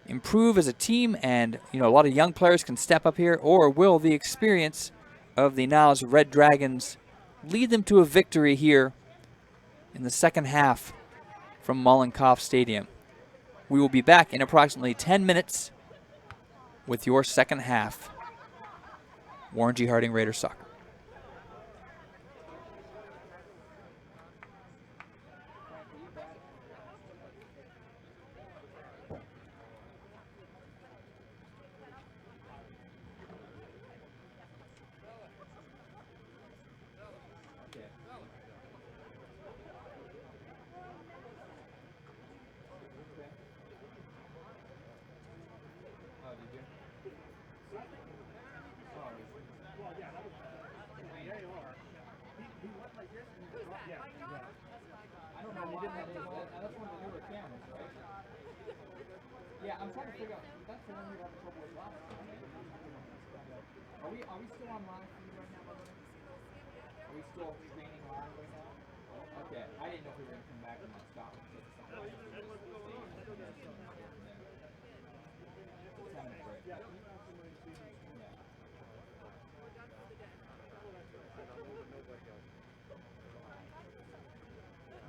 improve as a team, and a lot of young players can step up here, or will the experience of the Niles Red Dragons lead them to a victory here in the second half from Mollenkopf Stadium. We will be back in approximately 10 minutes with your second half. Warren G. Harding Raiders Soccer. Yeah, I'm trying to figure out. That's the one we had trouble with last time. Are we still on live for you right now, by the way? Are we still streaming live right now? Okay, I didn't know if we were going to come back and stop.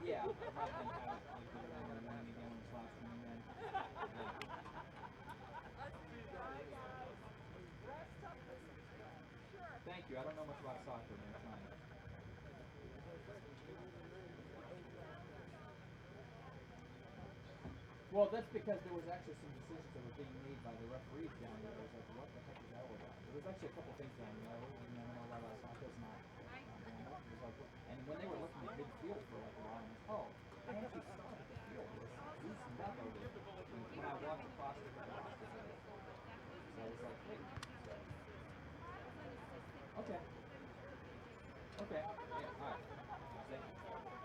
Yeah. Thank you. I don't know much about soccer, man. It's fine. Well, that's because there was actually some decisions that were being made by the referees down there. I was like, what the heck is that all about? There was actually a couple things down there. I don't know a lot about soccer. It's not going up. It was like, and when they were looking at midfield for like a while, I'm like, oh, I actually saw the field was loosened up over there. When I walked across the grass, so I was like, hey. Okay. Okay. Yeah, all right. Thank you.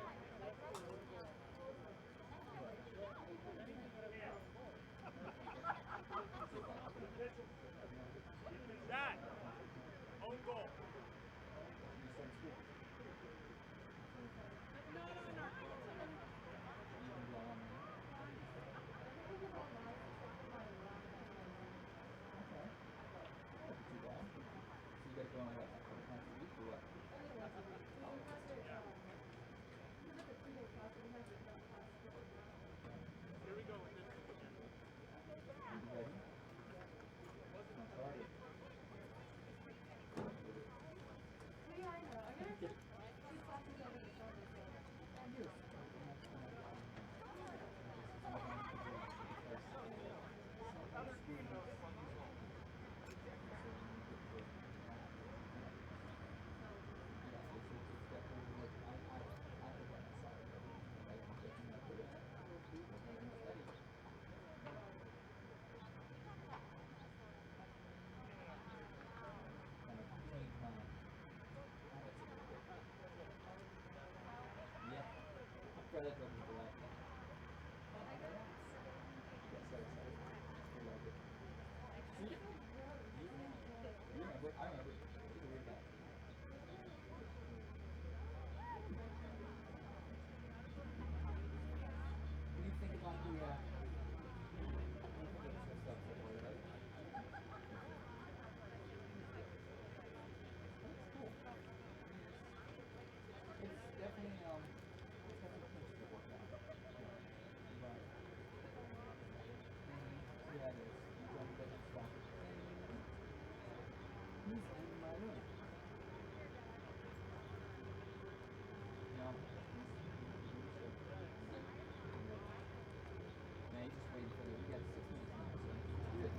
try that drop into left. Yes, sorry. See? You remember? I remember. It's a weird guy. What do you think about the, I think it's some stuff so far, right? That's cool. It's definitely things to work out. But, yeah, it is. You don't get it stuff. Who's in my room? No. Man, he's just waiting for the. We got 6 minutes now, so do it.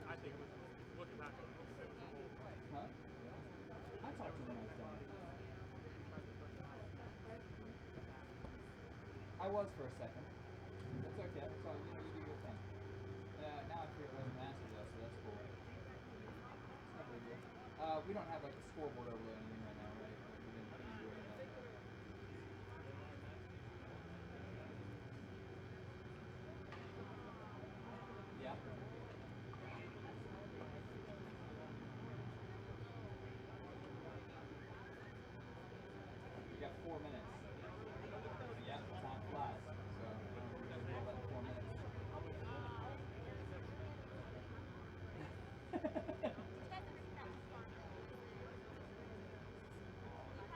I think it was looking back on it, it was a whole. Huh? I talked to him when I was done. I was for a second. That's okay. That's all. You do your thing. Now I figure it wasn't massive though, so that's cool. It's not a big deal. We don't have like a scoreboard overlay or anything right now, right? We didn't do anything like that. Yeah. We got 4 minutes. Yeah, time flies. So we got about 4 minutes.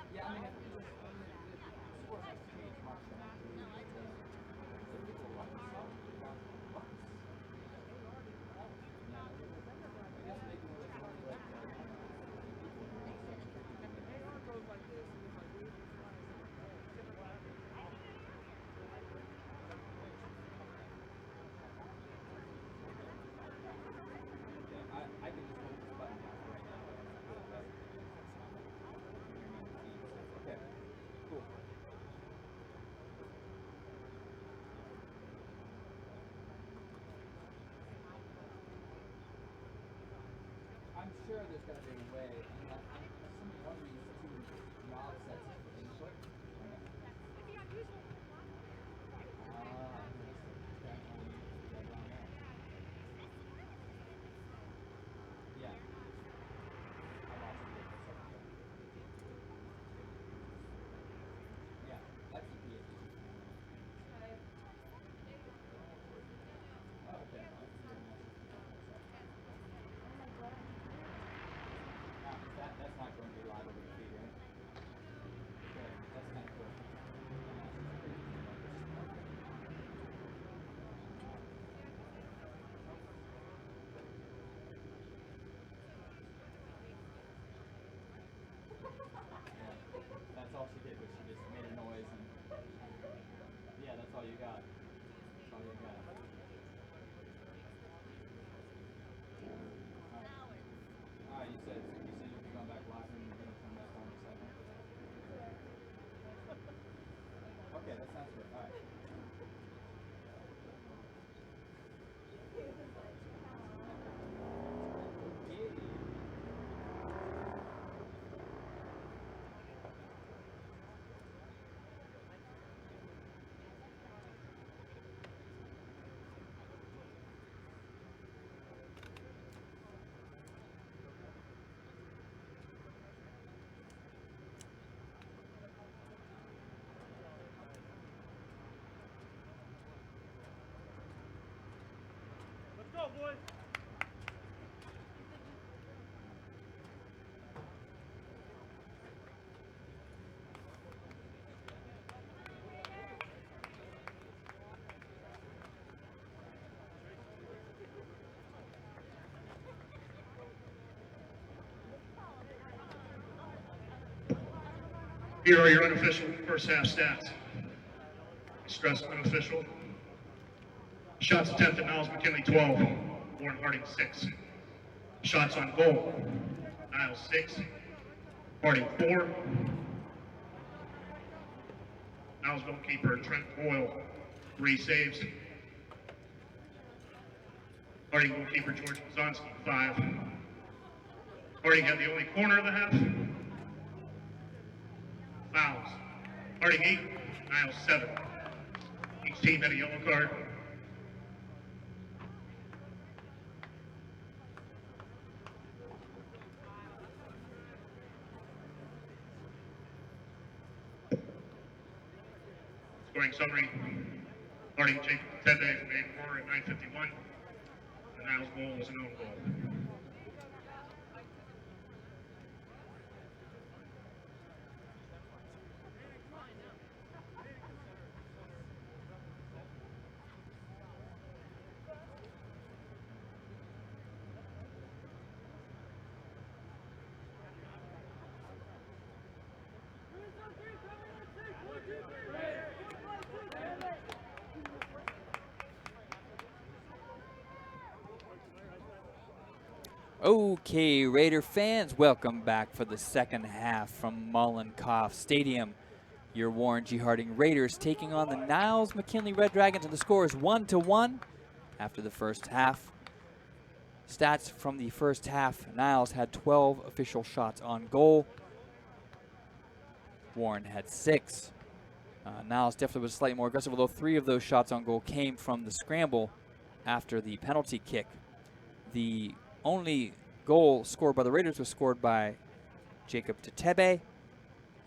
Yeah, I mean, if we just the sport has to change much. People are watching some bucks. I guess maybe we'll just run like I can just hold this button down right now. Okay, cool. I'm sure there's got to be a way. I mean, I'm assuming one of these two knob sets is for input. Yeah. I lost it for a second. Yeah, that's the PhD. Oh, okay. Here are your unofficial first half stats. Stress unofficial. Shots attempted, Niles McKinley 12, Warren Harding 6. Shots on goal, Niles 6, Harding 4. Niles goalkeeper Trent Boyle, 3 saves. Harding goalkeeper George Bozonsky, 5. Harding had the only corner of the half. Fouls. Harding 8, Niles 7. Each team had a yellow card. Scoring summary. Harding Jacob Tebe from Aiden Roar at 9:51. The Niles goal was an own goal. Okay, Raider fans, welcome back for the second half from Mollenkopf Stadium. Your Warren G. Harding Raiders taking on the Niles McKinley Red Dragons, and the score is 1-1 after the first half. Stats from the first half: Niles had 12 official shots on goal. Warren had 6. Niles definitely was slightly more aggressive, although 3 of those shots on goal came from the scramble after the penalty kick. The only goal scored by the Raiders was scored by Jacob Tebe,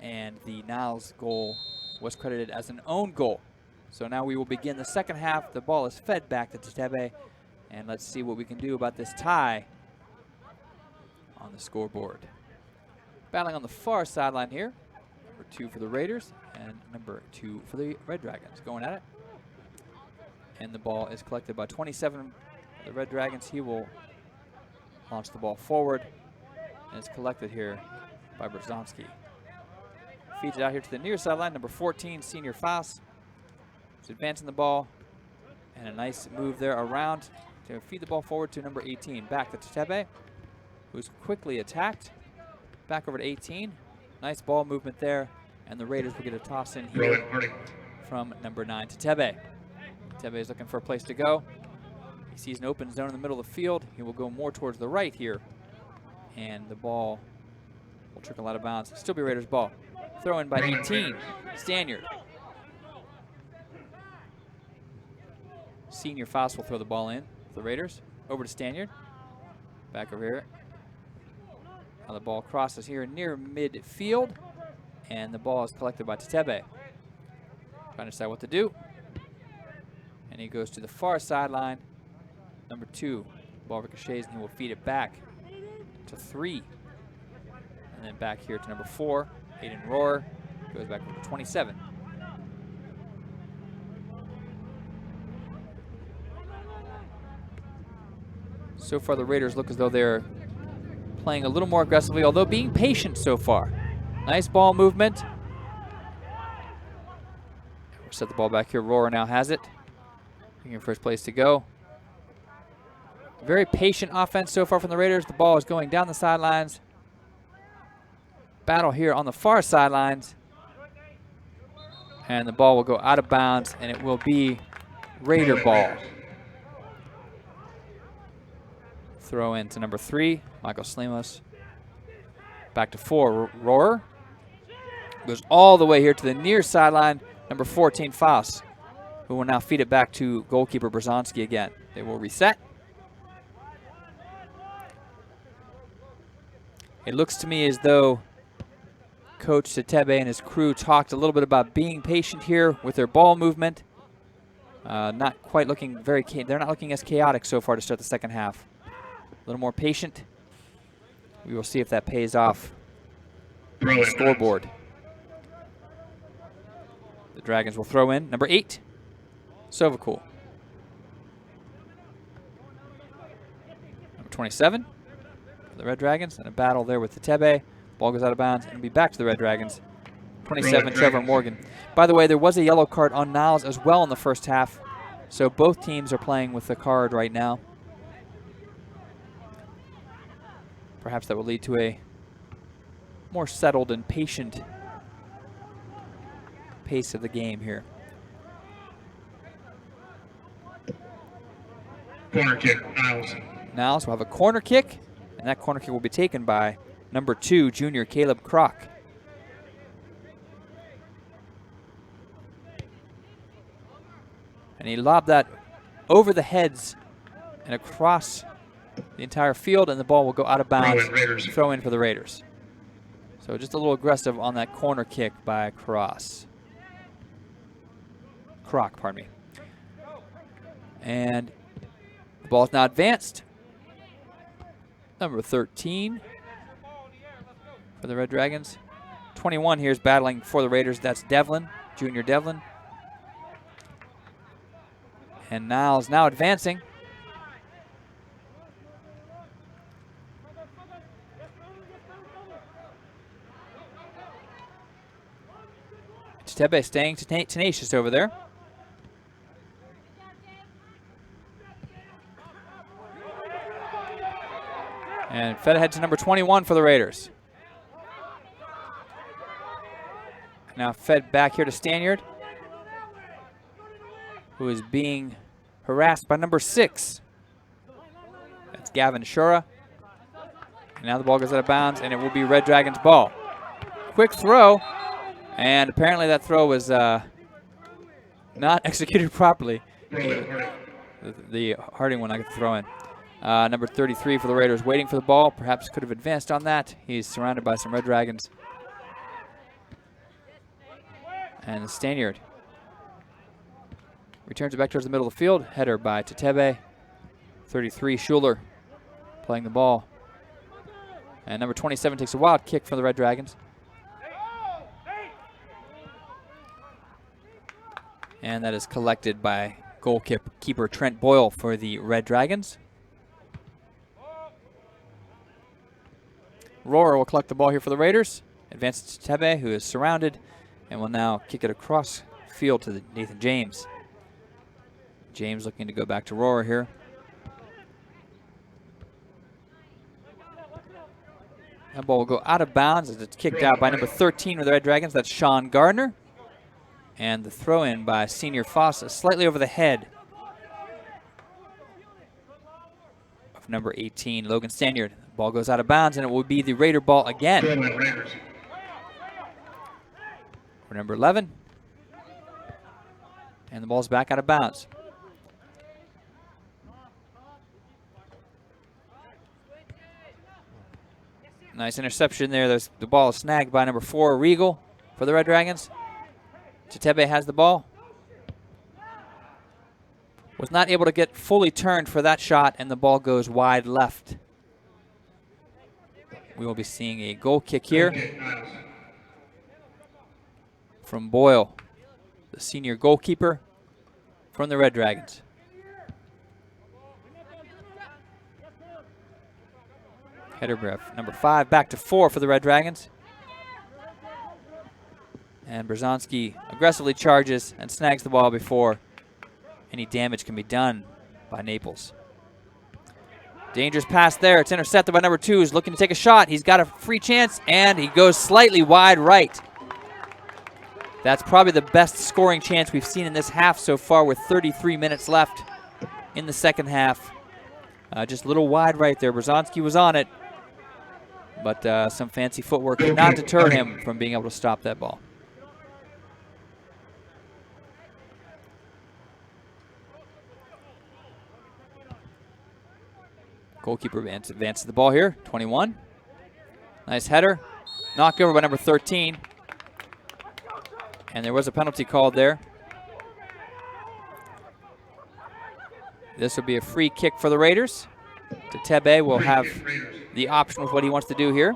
and the Niles goal was credited as an own goal. So now we will begin the second half. The ball is fed back to Tebe, and let's see what we can do about this tie on the scoreboard. Battling on the far sideline here, number 2 for the Raiders and number 2 for the Red Dragons, going at it. And the ball is collected by 27 for the Red Dragons. He will launch the ball forward, and it's collected here by Brzonski. Feeds it out here to the near sideline. Number 14, Senior Faust, is advancing the ball, and a nice move there around to feed the ball forward to number 18. Back to Tebe, who's quickly attacked. Back over to 18. Nice ball movement there, and the Raiders will get a toss in here from number 9 to Tebe. Tebe is looking for a place to go. He sees an open zone in the middle of the field. He will go more towards the right here, and the ball will trickle out of bounds. Still be Raiders' ball. Throw in by 18, Stanyard. Senior Faust will throw the ball in for the Raiders. Over to Stanyard. Back over here. Now the ball crosses here near midfield, and the ball is collected by Tebe. Trying to decide what to do. And he goes to the far sideline. Number 2, ball ricochets, and he will feed it back to 3. And then back here to number 4, Aiden Roar, goes back to 27. So far the Raiders look as though they're playing a little more aggressively, although being patient so far. Nice ball movement. We'll set the ball back here. Roar now has it. Looking for his place to go. Very patient offense so far from the Raiders. The ball is going down the sidelines. Battle here on the far sidelines. And the ball will go out of bounds, and it will be Raider ball. Throw in to number 3, Michael Slemos. Back to 4, Roar. Goes all the way here to the near sideline, number 14, Faust, who will now feed it back to goalkeeper Brzonski again. They will reset. It looks to me as though Coach Tebe and his crew talked a little bit about being patient here with their ball movement. Not quite looking very, they're not looking as chaotic so far to start the second half. A little more patient. We will see if that pays off on the scoreboard. The Dragons will throw in number 8, Sovacool. Number 27 for the Red Dragons, and a battle there with the Tebe. Ball goes out of bounds, and it'll be back to the Red Dragons. 27, Trevor Morgan. By the way, there was a yellow card on Niles as well in the first half, so both teams are playing with the card right now. Perhaps that will lead to a more settled and patient pace of the game here. Corner kick, Niles. Niles will have a corner kick, and that corner kick will be taken by number 2, junior Caleb Kroc. And he lobbed that over the heads and across the entire field, and the ball will go out of bounds. Throw in for the Raiders. So just a little aggressive on that corner kick by Kroc, pardon me. And the ball is now advanced. Number 13 for the Red Dragons. 21 here is battling for the Raiders. That's Devlin, junior Devlin. And Niles now advancing. Tebe staying tenacious over there. And fed ahead to number 21 for the Raiders. Now fed back here to Stanyard, who is being harassed by number 6. That's Gavin Shura. And now the ball goes out of bounds, and it will be Red Dragons' ball. Quick throw, and apparently that throw was not executed properly. The Harding one I got to throw in. Number 33 for the Raiders waiting for the ball. Perhaps could have advanced on that. He's surrounded by some Red Dragons. And Stanyard returns it back towards the middle of the field. Header by Tebe. 33, Schuler playing the ball. And number 27 takes a wild kick for the Red Dragons. And that is collected by goalkeeper Trent Boyle for the Red Dragons. Rohrer will collect the ball here for the Raiders. Advances to Tebe, who is surrounded, and will now kick it across field to Nathan James. James looking to go back to Rohrer here. That ball will go out of bounds as it's kicked out by number 13 of the Red Dragons. That's Sean Gardner. And the throw-in by senior Fossa, slightly over the head of number 18, Logan Stanyard. Ball goes out of bounds, and it will be the Raider ball again. For number 11. And the ball's back out of bounds. Nice interception there. The ball is snagged by number 4, Regal, for the Red Dragons. Tebe has the ball. Was not able to get fully turned for that shot, and the ball goes wide left. We will be seeing a goal kick here from Boyle, the senior goalkeeper from the Red Dragons. Header breath, number 5, back to 4 for the Red Dragons. And Brzezowski aggressively charges and snags the ball before any damage can be done by Naples. Dangerous pass there. It's intercepted by number 2, who's looking to take a shot. He's got a free chance, and he goes slightly wide right. That's probably the best scoring chance we've seen in this half so far with 33 minutes left in the second half. Just a little wide right there. Brzezowski was on it, but some fancy footwork did not deter him from being able to stop that ball. Goalkeeper advances the ball here, 21. Nice header. Knocked over by number 13. And there was a penalty called there. This will be a free kick for the Raiders. Tebe will have the option with what he wants to do here.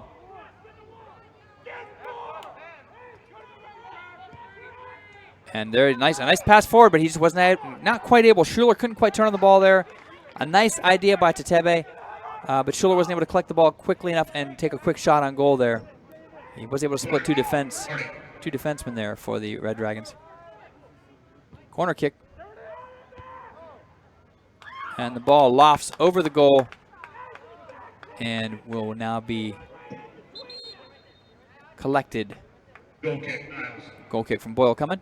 And there, a nice pass forward, but he just wasn't not quite able. Schuler couldn't quite turn on the ball there. A nice idea by Tebe, but Schuler wasn't able to collect the ball quickly enough and take a quick shot on goal there. He was able to split two defensemen there for the Red Dragons. Corner kick. And the ball lofts over the goal and will now be collected. Goal kick, Niles. Goal kick from Boyle coming.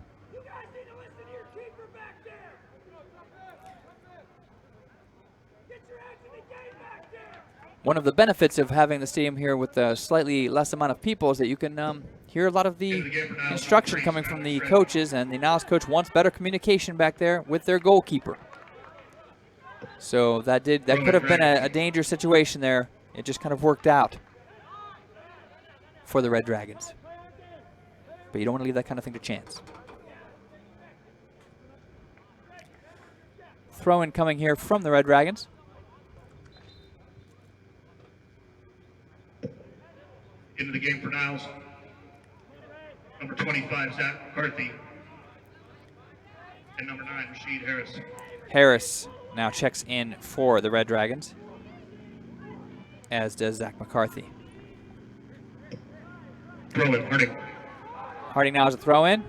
One of the benefits of having the stadium here with a slightly less amount of people is that you can hear a lot of the instruction coming from the coaches, and the Niles coach wants better communication back there with their goalkeeper. So that could have been a dangerous situation there. It just kind of worked out for the Red Dragons. But you don't want to leave that kind of thing to chance. Throw in coming here from the Red Dragons. Into the game for Niles. Number 25, Zach McCarthy. And number 9, Rashid Harris. Harris now checks in for the Red Dragons, as does Zach McCarthy. Throw in, Harding. Harding now has a throw in.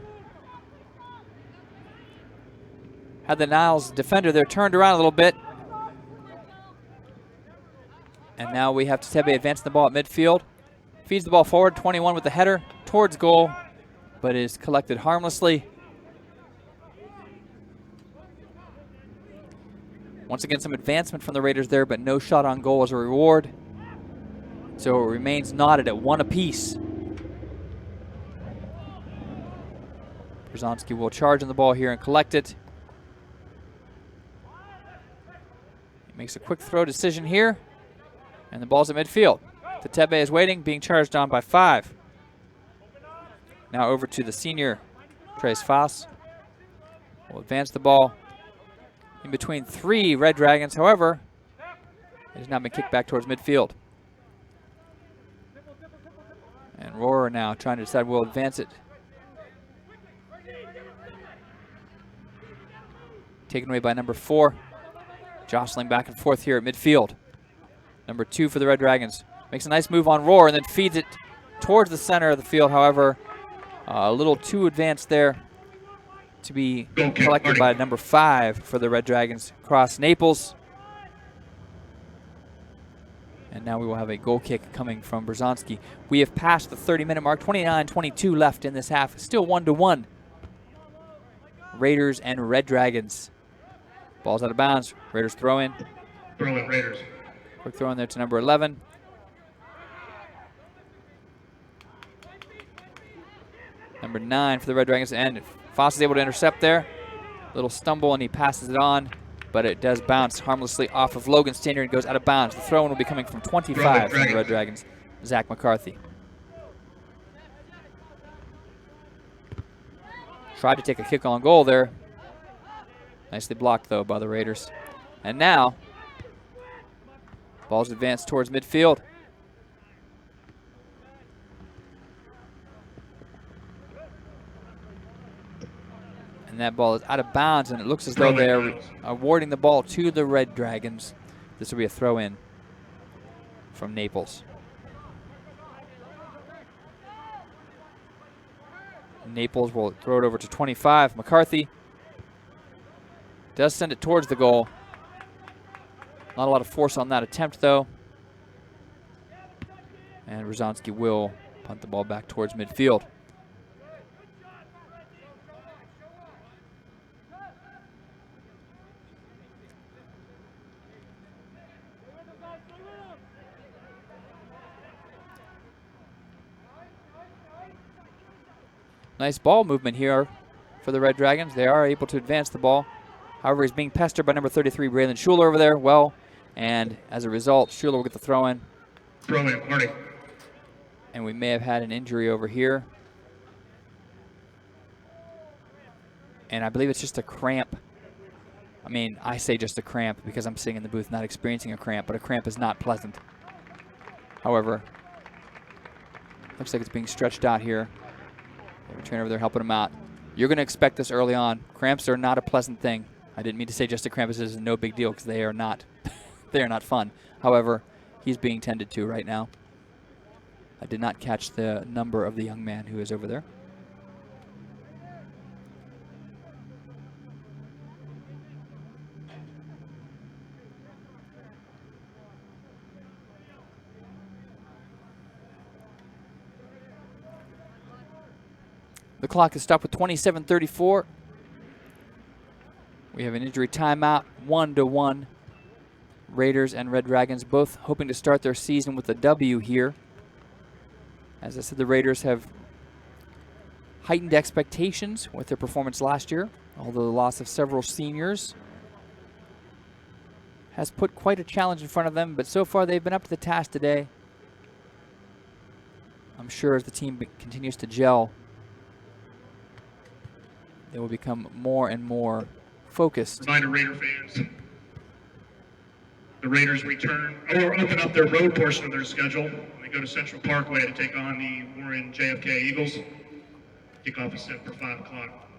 Had the Niles defender there turned around a little bit. And now we have Tebe advancing the ball at midfield. Feeds the ball forward, 21 with the header towards goal, but is collected harmlessly. Once again, some advancement from the Raiders there, but no shot on goal as a reward. So it remains knotted at 1 apiece. Brzezinski will charge on the ball here and collect it. He makes a quick throw decision here, and the ball's at midfield. Tebe is waiting, being charged on by 5. Now over to the senior, Trace Foss. Will advance the ball in between 3 Red Dragons. However, it has now been kicked back towards midfield. And Rohrer now trying to decide will advance it. Taken away by number 4. Jostling back and forth here at midfield. Number 2 for the Red Dragons. Makes a nice move on Rohrer and then feeds it towards the center of the field. However, a little too advanced there to be collected by number 5 for the Red Dragons. Cross Naples. And now we will have a goal kick coming from Brzezinski. We have passed the 30-minute mark. 29-22 left in this half. Still 1-1. Raiders and Red Dragons. Ball's out of bounds. Raiders throw in. Throw in, Raiders. Quick throw in there to number 11. Number 9 for the Red Dragons, and Foss is able to intercept there. Little stumble, and he passes it on, but it does bounce harmlessly off of Logan's tenure and goes out of bounds. The throw-in will be coming from 25 from the Red Dragons, Zach McCarthy. Tried to take a kick on goal there. Nicely blocked, though, by the Raiders. And now, ball's advanced towards midfield. And that ball is out of bounds, and it looks as though they're awarding the ball to the Red Dragons. This will be a throw-in from Naples. Naples will throw it over to 25. McCarthy does send it towards the goal. Not a lot of force on that attempt, though. And Brzezinski will punt the ball back towards midfield. Nice ball movement here for the Red Dragons. They are able to advance the ball. However, he's being pestered by number 33, Braylon Schuler over there. Well, and as a result, Schuler will get the throw in. Throw in, Harding. And we may have had an injury over here. And I believe it's just a cramp I mean, I say just a cramp because I'm sitting in the booth not experiencing a cramp, but a cramp is not pleasant. However, looks like it's being stretched out here. The trainer over there helping him out. You're going to expect this early on. Cramps are not a pleasant thing. I didn't mean to say just a cramp. This is no big deal because they are not, they are not fun. However, he's being tended to right now. I did not catch the number of the young man who is over there. The clock is stopped with 27:34. We have an injury timeout, 1-1. Raiders and Red Dragons both hoping to start their season with a W here. As I said, the Raiders have heightened expectations with their performance last year, although the loss of several seniors has put quite a challenge in front of them, but so far they've been up to the task today. I'm sure as the team continues to gel, they will become more and more focused. Reminder, Raider fans, the Raiders return or open up their road portion of their schedule. They go to Central Parkway to take on the Warren JFK Eagles. Kickoff is set for 5 o'clock.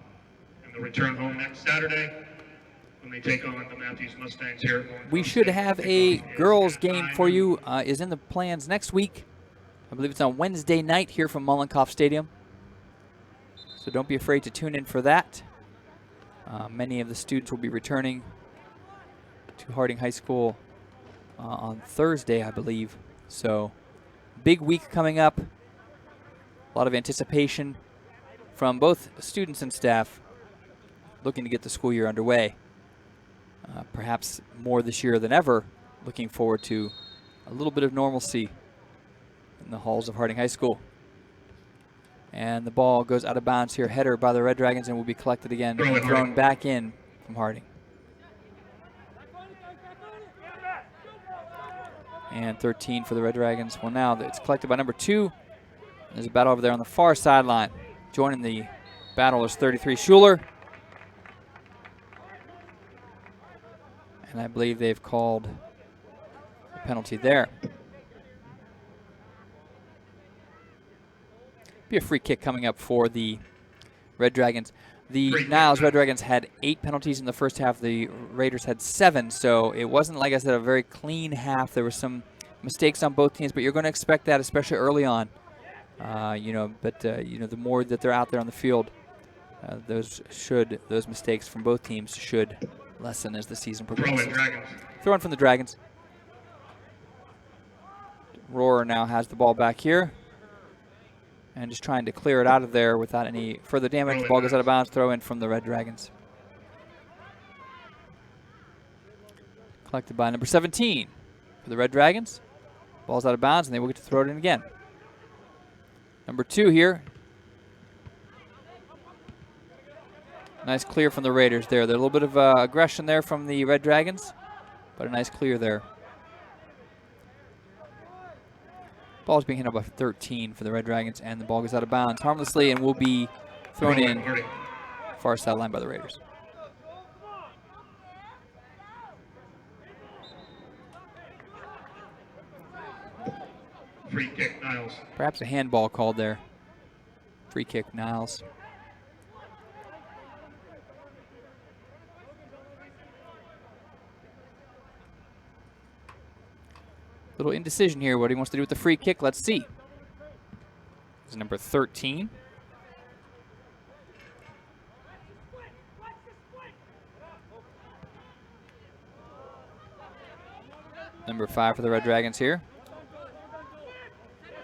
And they'll return home next Saturday when they take on the Matthews Mustangs here at Warren. We should have a girls game for you, is in the plans next week. I believe it's on Wednesday night here from Mollenkopf Stadium. So don't be afraid to tune in for that. Many of the students will be returning to Harding High School on Thursday, I believe. So big week coming up. A lot of anticipation from both students and staff looking to get the school year underway. Perhaps more this year than ever, looking forward to a little bit of normalcy in the halls of Harding High School. And the ball goes out of bounds here. Header by the Red Dragons and will be collected again and thrown back in from Harding. And 13 for the Red Dragons. Well, now it's collected by number 2. There's a battle over there on the far sideline. Joining the battle is 33 Schuler. And I believe they've called a penalty there. Be a free kick coming up for the Red Dragons. The Niles Red Dragons had 8 penalties in the first half. The Raiders had 7, so it wasn't, like I said, a very clean half. There were some mistakes on both teams, but you're going to expect that, especially early on. The more that they're out there on the field, those mistakes from both teams should lessen as the season progresses. Throw in from the Dragons. Rohrer now has the ball back here. And just trying to clear it out of there without any further damage. The ball goes out of bounds. Throw in from the Red Dragons. Collected by number 17 for the Red Dragons. Ball's out of bounds, and they will get to throw it in again. Number 2 here. Nice clear from the Raiders there. There's a little bit of aggression there from the Red Dragons, but a nice clear there. Ball's being hit up by 13 for the Red Dragons, and the ball goes out of bounds harmlessly and will be thrown in far sideline by the Raiders. Free kick, Niles. Perhaps a handball called there. Free kick, Niles. Little indecision here. What he wants to do with the free kick, let's see. This is number 13. Number 5 for the Red Dragons here.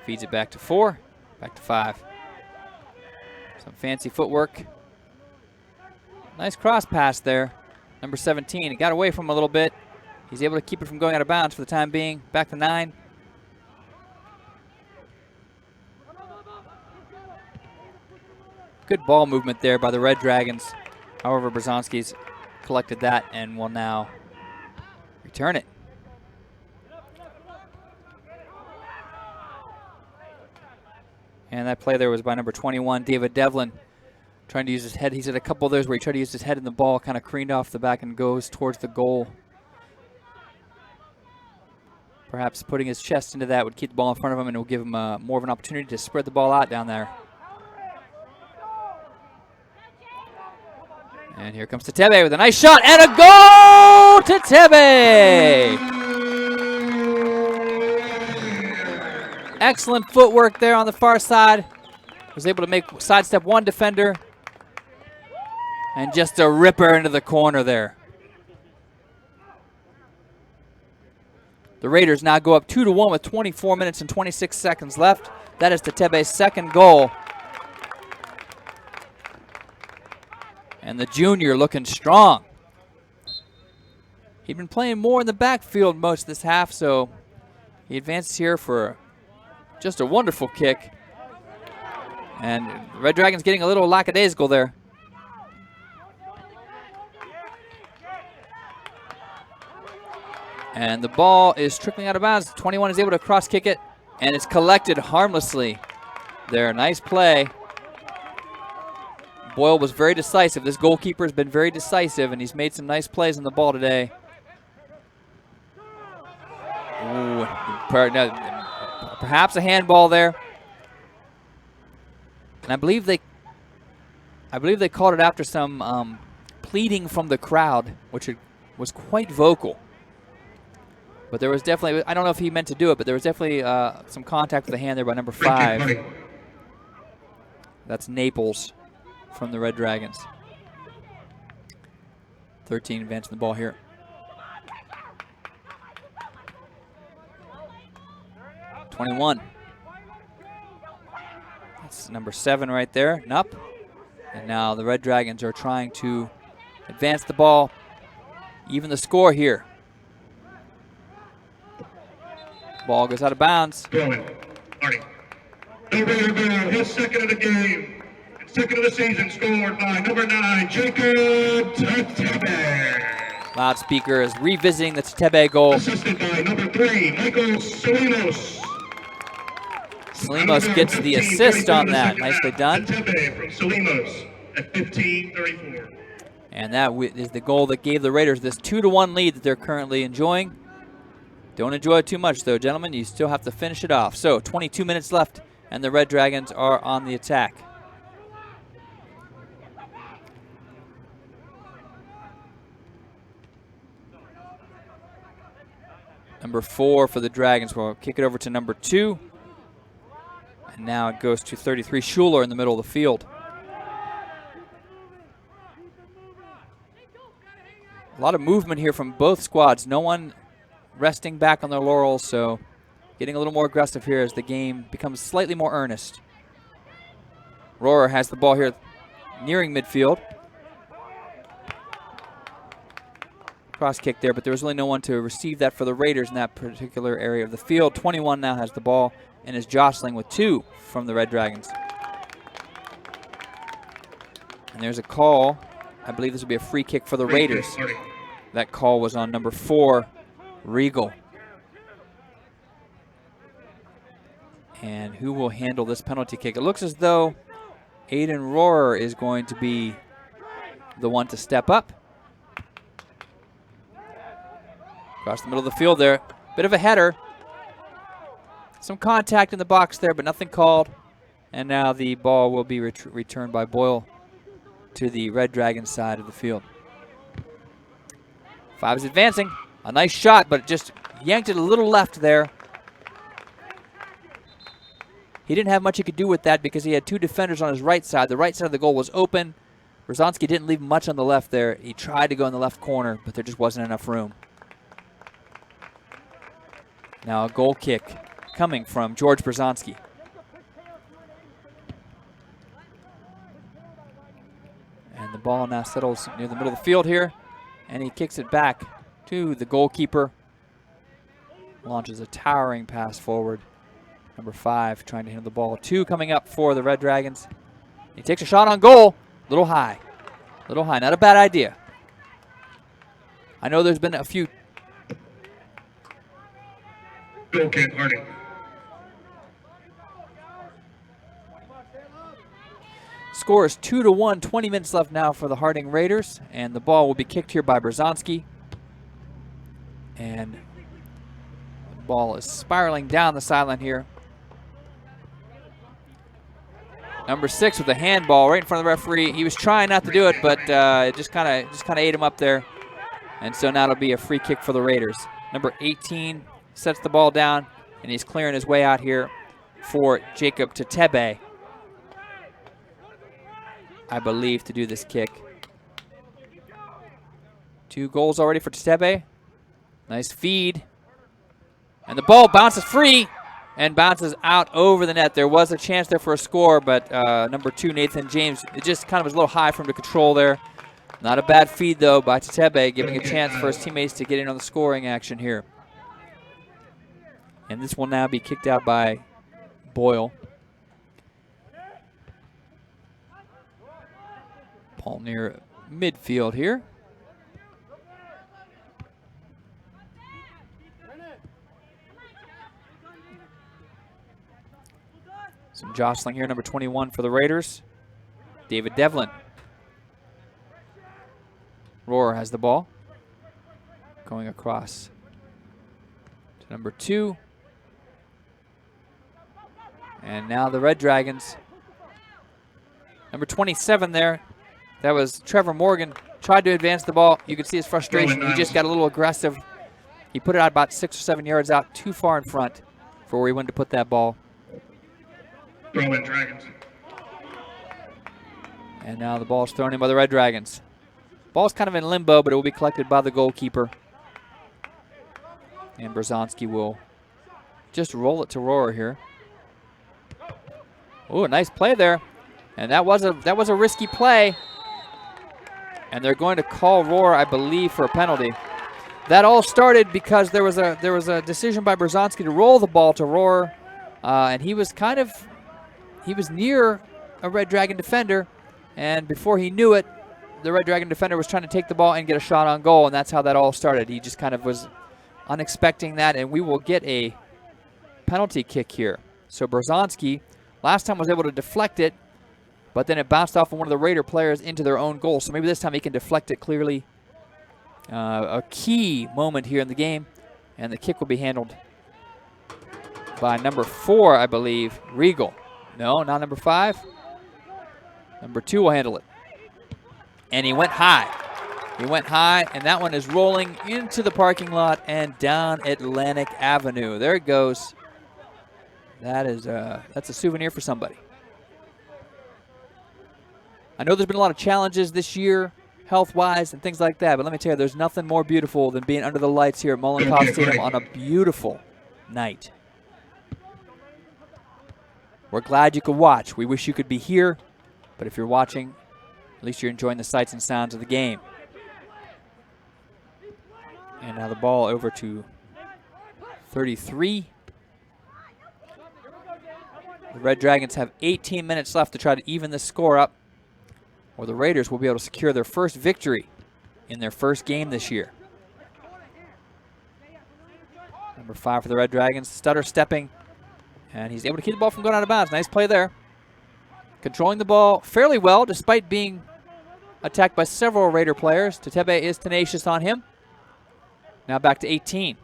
Feeds it back to 4, back to 5. Some fancy footwork. Nice cross pass there. Number 17, it got away from him a little bit. He's able to keep it from going out of bounds for the time being. Back to 9. Good ball movement there by the Red Dragons. However, Brzezowski's collected that and will now return it. And that play there was by number 21, David Devlin, Trying to use his head. He's had a couple of those where he tried to use his head and the ball kind of careened off the back and goes towards the goal. Perhaps putting his chest into that would keep the ball in front of him and it will give him more of an opportunity to spread the ball out down there. And here comes Tetebe with a nice shot and a goal! Tetebe! Excellent footwork there on the far side. Was able to make sidestep one defender. And just a ripper into the corner there. The Raiders now go up 2-1 with 24 minutes and 26 seconds left. That is Tetebe's second goal. And the junior looking strong. He'd been playing more in the backfield most of this half, so he advances here for just a wonderful kick. And the Red Dragons getting a little lackadaisical there. And the ball is trickling out of bounds. 21 is able to cross kick it, and it's collected harmlessly there. Nice play. Boyle was very decisive. This goalkeeper has been very decisive, and he's made some nice plays on the ball today. Ooh, perhaps a handball there. And I believe they called it after some pleading from the crowd, which was quite vocal. But there was definitely, I don't know if he meant to do it, but there was definitely some contact with the hand there by number 5. That's Naples from the Red Dragons. 13 advancing the ball here. #21. That's number 7 right there, Nup. And now the Red Dragons are trying to advance the ball, even the score here. Ball goes out of bounds. Devlin, Arnie. His second of the game. And second of the season scored by number 9, Jacob Tetebe. Loudspeaker is revisiting the Tetebe goal. Assisted by number 3, Michael Salinos. Salinos gets the assist on that. Nicely done. Tetebe from Salinos at 15:34. And that is the goal that gave the Raiders this 2-1 lead that they're currently enjoying. Don't enjoy it too much, though, gentlemen. You still have to finish it off. So, 22 minutes left, and the Red Dragons are on the attack. Number 4 for the Dragons. We'll kick it over to number 2. And now it goes to 33, Schuler in the middle of the field. A lot of movement here from both squads. No one resting back on their laurels, so getting a little more aggressive here as the game becomes slightly more earnest. Rohrer has the ball here nearing midfield. Cross kick there, but there was really no one to receive that for the Raiders in that particular area of the field. 21 now has the ball and is jostling with 2 from the Red Dragons. And there's a call. I believe this will be a free kick for the Raiders. That call was on number 4, Regal. And who will handle this penalty kick? It looks as though Aiden Rohrer is going to be the one to step up. Across the middle of the field there. Bit of a header. Some contact in the box there, but nothing called. And now the ball will be returned by Boyle to the Red Dragon side of the field. 5 is advancing. A nice shot, but just yanked it a little left there. He didn't have much he could do with that because he had 2 defenders on his right side. The right side of the goal was open. Brzezinski didn't leave much on the left there. He tried to go in the left corner, but there just wasn't enough room. Now a goal kick coming from George Brzezinski. And the ball now settles near the middle of the field here. And he kicks it back to the goalkeeper. Launches a towering pass forward. Number 5 trying to handle the ball. 2 coming up for the Red Dragons. He takes a shot on goal. Little high. Little high. Not a bad idea. I know there's been a few. Goal kick, Arnie. Score is 2-1, 20 minutes left now for the Harding Raiders, and the ball will be kicked here by Berzonski. And the ball is spiraling down the sideline here. Number 6 with a handball right in front of the referee. He was trying not to do it, but it just kind of ate him up there. And so now it'll be a free kick for the Raiders. Number 18 sets the ball down, and he's clearing his way out here for Jacob Tetebe, I believe, to do this kick. 2 goals already for Tetebe. Nice feed. And the ball bounces free and bounces out over the net. There was a chance there for a score, but number 2, Nathan James, it just kind of was a little high for him to control there. Not a bad feed, though, by Tetebe, giving a chance for his teammates to get in on the scoring action here. And this will now be kicked out by Boyle. Ball near midfield here. Some jostling here, number 21 for the Raiders, David Devlin. Rohr has the ball. Going across to number 2. And now the Red Dragons. Number 27 there. That was Trevor Morgan. Tried to advance the ball. You could see his frustration. He just got a little aggressive. He put it out about 6 or 7 yards out, too far in front for where he wanted to put that ball. Throw in Dragons. And now the ball is thrown in by the Red Dragons. Ball's kind of in limbo, but it will be collected by the goalkeeper. And Berzonski will just roll it to Rohr here. Oh, a nice play there. And that was a risky play. And they're going to call Rohr, I believe, for a penalty. That all started because there was a decision by Berzonski to roll the ball to Rohr, and he was near a Red Dragon defender, and before he knew it, the Red Dragon defender was trying to take the ball and get a shot on goal, and that's how that all started. He just kind of was unexpecting that, and we will get a penalty kick here. So Berzonski last time was able to deflect it, but then it bounced off of one of the Raider players into their own goal. So maybe this time he can deflect it clearly. A key moment here in the game, and the kick will be handled by number 4, I believe, Regal. No, not number 5. Number 2 will handle it. And he went high. He went high, and that one is rolling into the parking lot and down Atlantic Avenue. There it goes. That's a souvenir for somebody. I know there's been a lot of challenges this year, health-wise and things like that, but let me tell you, there's nothing more beautiful than being under the lights here at Mullencoff Stadium on a beautiful night. We're glad you could watch. We wish you could be here, but if you're watching, at least you're enjoying the sights and sounds of the game. And now the ball over to 33. The Red Dragons have 18 minutes left to try to even this score up, or the Raiders will be able to secure their first victory in their first game this year. Number 5 for the Red Dragons, stutter stepping, and he's able to keep the ball from going out of bounds. Nice play there. Controlling the ball fairly well despite being attacked by several Raider players. Tetebe is tenacious on him. Now back to 18.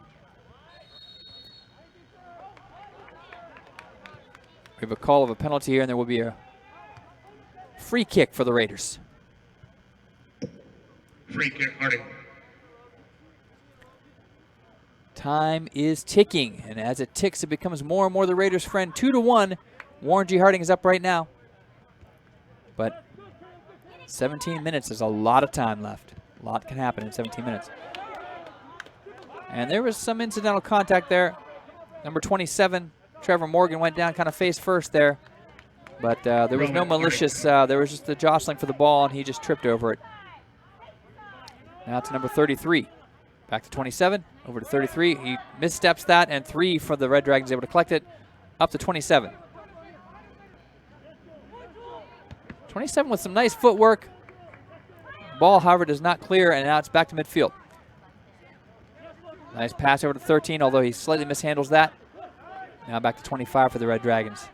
We have a call of a penalty here, and there will be a free kick for the Raiders. Free kick, Harding. Time is ticking, and as it ticks, it becomes more and more the Raiders' friend. 2-1. Warren G. Harding is up right now. But 17 minutes is a lot of time left. A lot can happen in 17 minutes. And there was some incidental contact there. Number 27, Trevor Morgan, went down kind of face first there. But there was no malicious, there was just the jostling for the ball, and he just tripped over it. Now it's number 33. Back to 27, over to 33. He missteps that, and 3 for the Red Dragons, able to collect it. Up to 27. 27 with some nice footwork. Ball, however, does not clear, and now it's back to midfield. Nice pass over to 13, although he slightly mishandles that. Now back to 25 for the Red Dragons.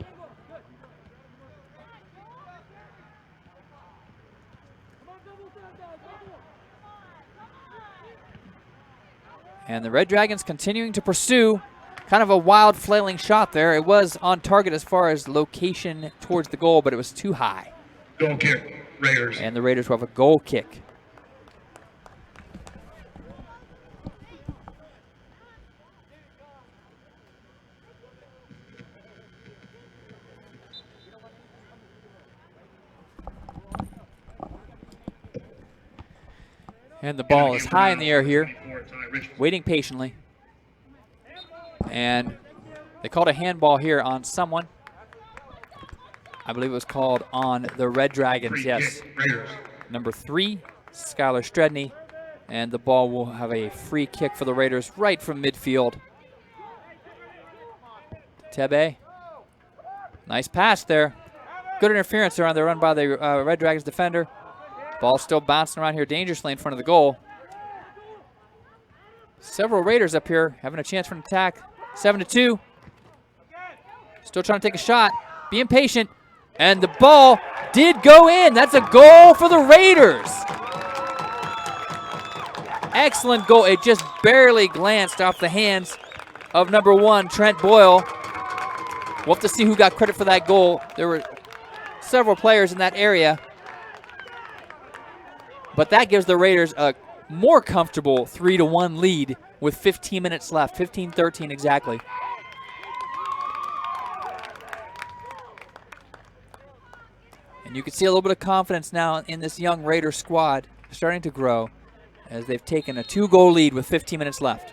And the Red Dragons continuing to pursue. Kind of a wild flailing shot there. It was on target as far as location towards the goal, but it was too high. Goal kick, Raiders. And the Raiders will have a goal kick. And the ball is high in the air here, waiting patiently. And they called a handball here on someone. I believe it was called on the Red Dragons, yes. Number 3, Skylar Stredney. And the ball will have a free kick for the Raiders right from midfield. Tebe. Nice pass there. Good interference there on the run by the Red Dragons defender. Ball still bouncing around here dangerously in front of the goal. Several Raiders up here having a chance for an attack. 7-2. Still trying to take a shot. Being patient. And the ball did go in. That's a goal for the Raiders. Excellent goal. It just barely glanced off the hands of number 1, Trent Boyle. We'll have to see who got credit for that goal. There were several players in that area. But that gives the Raiders a more comfortable 3-1 lead with 15 minutes left, 15-13 exactly. And you can see a little bit of confidence now in this young Raider squad starting to grow as they've taken a 2-goal lead with 15 minutes left.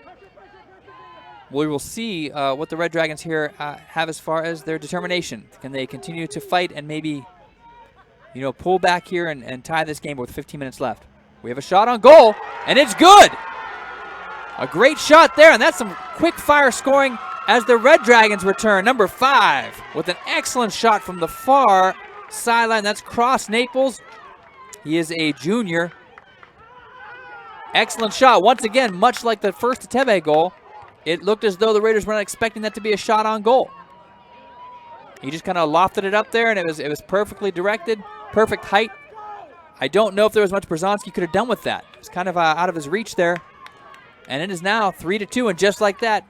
We will see what the Red Dragons here have as far as their determination. Can they continue to fight and maybe, pull back here and tie this game with 15 minutes left? We have a shot on goal, and it's good. A great shot there, and that's some quick fire scoring as the Red Dragons return. Number 5 with an excellent shot from the far sideline. That's Cross Naples. He is a junior. Excellent shot. Once again, much like the first Tebe goal, it looked as though the Raiders were not expecting that to be a shot on goal. He just kind of lofted it up there, and it was perfectly directed, perfect height. I don't know if there was much Brzezowski could have done with that. It's kind of out of his reach there. And it is now 3-2, and just like that,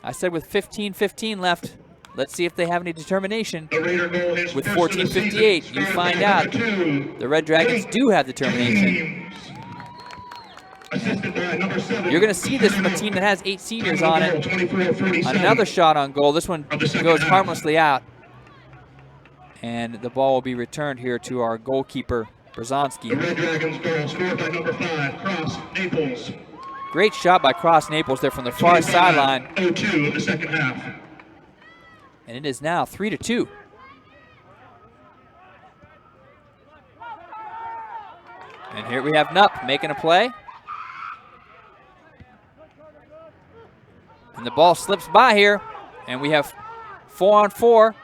I said with 15-15 left, let's see if they have any determination. With 14:58, you find out the Red Dragons do have determination. You're going to see this from a team that has 8 seniors on it. Another shot on goal. This one goes harmlessly out. And the ball will be returned here to our goalkeeper, Brzezowski. The Red Dragons goal scored by number 5, Cross Naples. Great shot by Cross Naples there from the far sideline. 0-2 in the second half. And it is now 3-2. And here we have Nupp making a play. And the ball slips by here. And we have 4-on-4.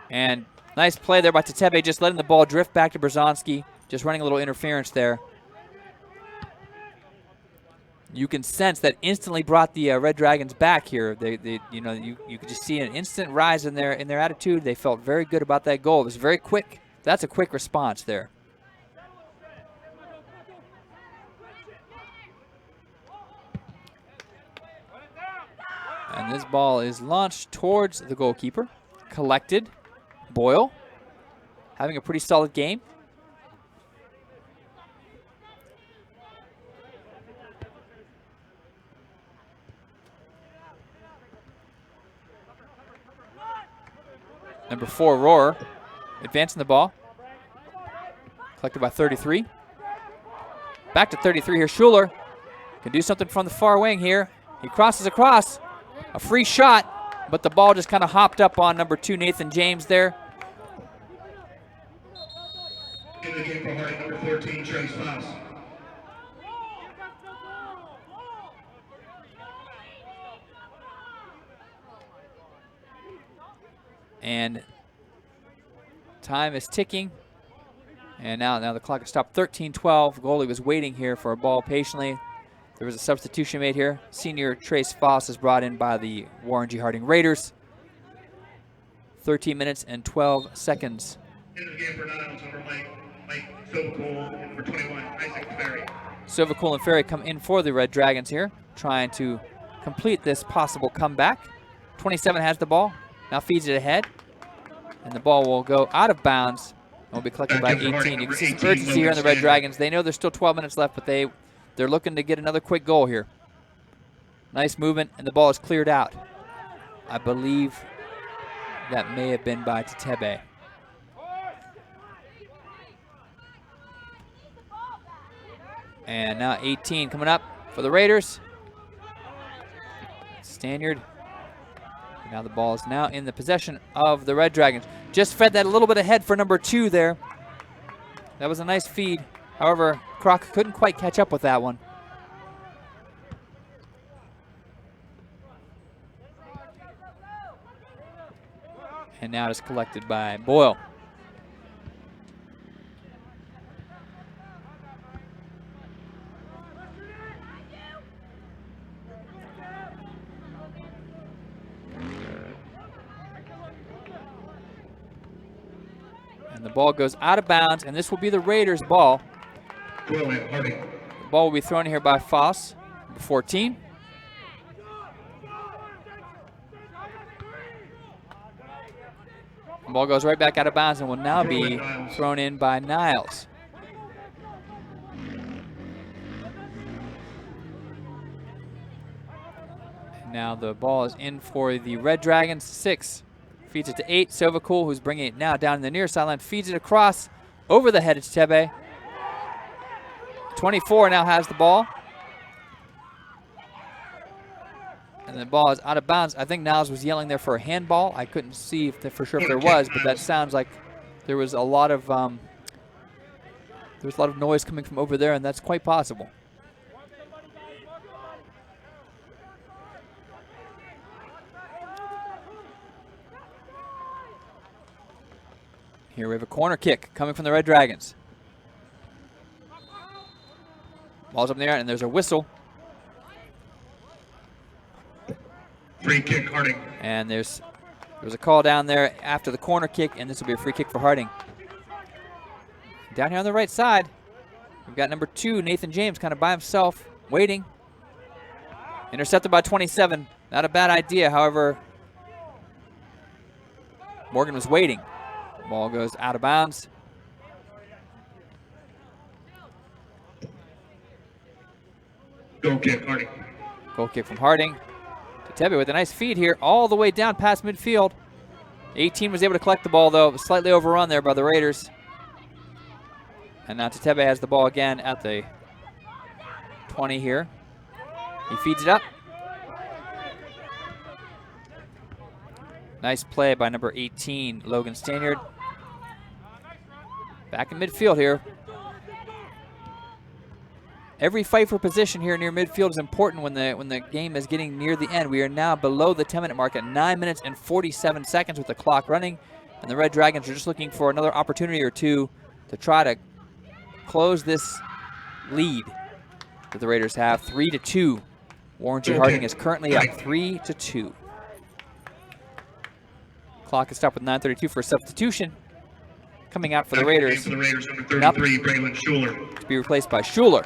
And nice play there by Tetebe, just letting the ball drift back to Brzezowski. Just running a little interference there. You can sense that instantly brought the Red Dragons back here. You could just see an instant rise in their attitude. They felt very good about that goal. It was very quick. That's a quick response there. And this ball is launched towards the goalkeeper. Collected. Boyle having a pretty solid game. Number 4, Rohr, advancing the ball. Collected by 33. Back to 33 here. Schuler can do something from the far wing here. He crosses across. A free shot, but the ball just kind of hopped up on number 2, Nathan James there. In the game for Harding, number 14, Trace Foss. And time is ticking. And now the clock has stopped. 13-12. Goalie was waiting here for a ball patiently. There was a substitution made here. Senior Trace Foss is brought in by the Warren G. Harding Raiders. 13 minutes and 12 seconds. In the game for Niles, number Mike Silvercool, and number 21, Isaac Ferry. Silvercool and Ferry come in for the Red Dragons here. trying to complete this possible comeback. 27 has the ball, now feeds it ahead, and the ball will go out of bounds and will be collected by 18. You can see some urgency here on the Red Dragons. They know there's still 12 minutes left, but they're looking to get another quick goal here. Nice movement, and the ball is cleared out. I believe that may have been by Tetebe. And now 18 coming up for the Raiders. Stanyard. Now the ball is now in the possession of the Red Dragons. Just fed that a little bit ahead for number 2 there. That was a nice feed. However, Croc couldn't quite catch up with that one. And now it's collected by Boyle. And the ball goes out of bounds, and this will be the Raiders' ball. The ball will be thrown here by Foss, number 14. The ball goes right back out of bounds and will now be thrown in by Niles. And now the ball is in for the Red Dragons. 6 feeds it to 8. Sovakul, who's bringing it now down in the near sideline, feeds it across over the head of Tetebe. 24 now has the ball. And the ball is out of bounds. I think Niles was yelling there for a handball. I couldn't see for sure if there was, but that sounds like there was a lot of noise coming from over there, and that's quite possible. Here we have a corner kick coming from the Red Dragons. Ball's up in the air, and there's a whistle. Free kick, Harding. And there's a call down there after the corner kick, and this will be a free kick for Harding. Down here on the right side, we've got number 2, Nathan James, kind of by himself, waiting. Intercepted by 27. Not a bad idea, however, Morgan was waiting. Ball goes out of bounds. Goal kick, Harding. Goal kick from Harding. Tetebe with a nice feed here all the way down past midfield. 18 was able to collect the ball, though. Slightly overrun there by the Raiders. And now Tetebe has the ball again at the 20 here. He feeds it up. Nice play by number 18, Logan Stanyard. Back in midfield here. Every fight for position here near midfield is important when the game is getting near the end. We are now below the 10-minute mark at 9 minutes and 47 seconds with the clock running. And the Red Dragons are just looking for another opportunity or two to try to close this lead that the Raiders have. 3-2. Warren G. Harding is currently up 3-2. Clock is stopped with 9:32 for a substitution. Coming out for the Raiders. For the Raiders, number 33, Braylon Schuler. To be replaced by Schuler.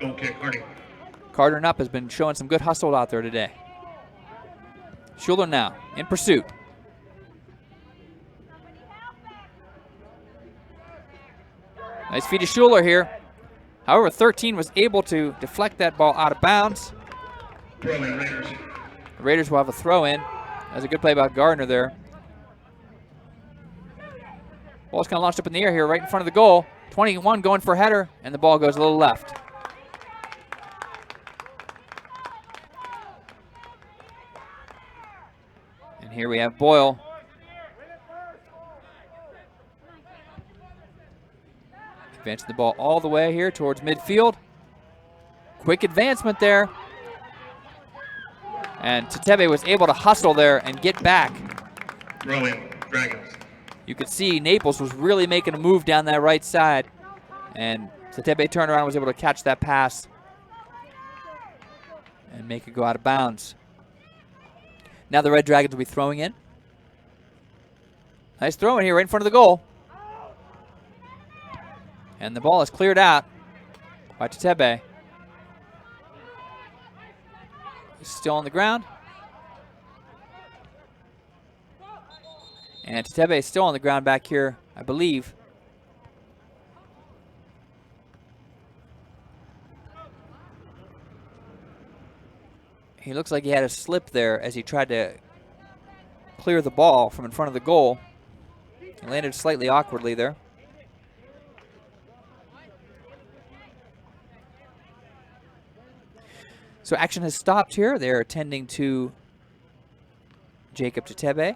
Goal kick, Harding. Carter Knupp has been showing some good hustle out there today. Schuler now in pursuit. Nice feed to Schuler here. However, 13 was able to deflect that ball out of bounds. Throw-in, Raiders. The Raiders will have a throw in. That's a good play by Gardner there. Ball's kind of launched up in the air here right in front of the goal. 21 going for a header, and the ball goes a little left. And here we have Boyle. Advancing the ball all the way here towards midfield. Quick advancement there. And Tetebe was able to hustle there and get back. Throw-in, Dragons. You could see Naples was really making a move down that right side. And Tetebe turned around and was able to catch that pass and make it go out of bounds. Now the Red Dragons will be throwing in. Nice throw in here right in front of the goal. And the ball is cleared out by Tetebe. He's still on the ground. And Tetebe is still on the ground back here, I believe. He looks like he had a slip there as he tried to clear the ball from in front of the goal. He landed slightly awkwardly there. So action has stopped here. They're attending to Jacob Tetebe.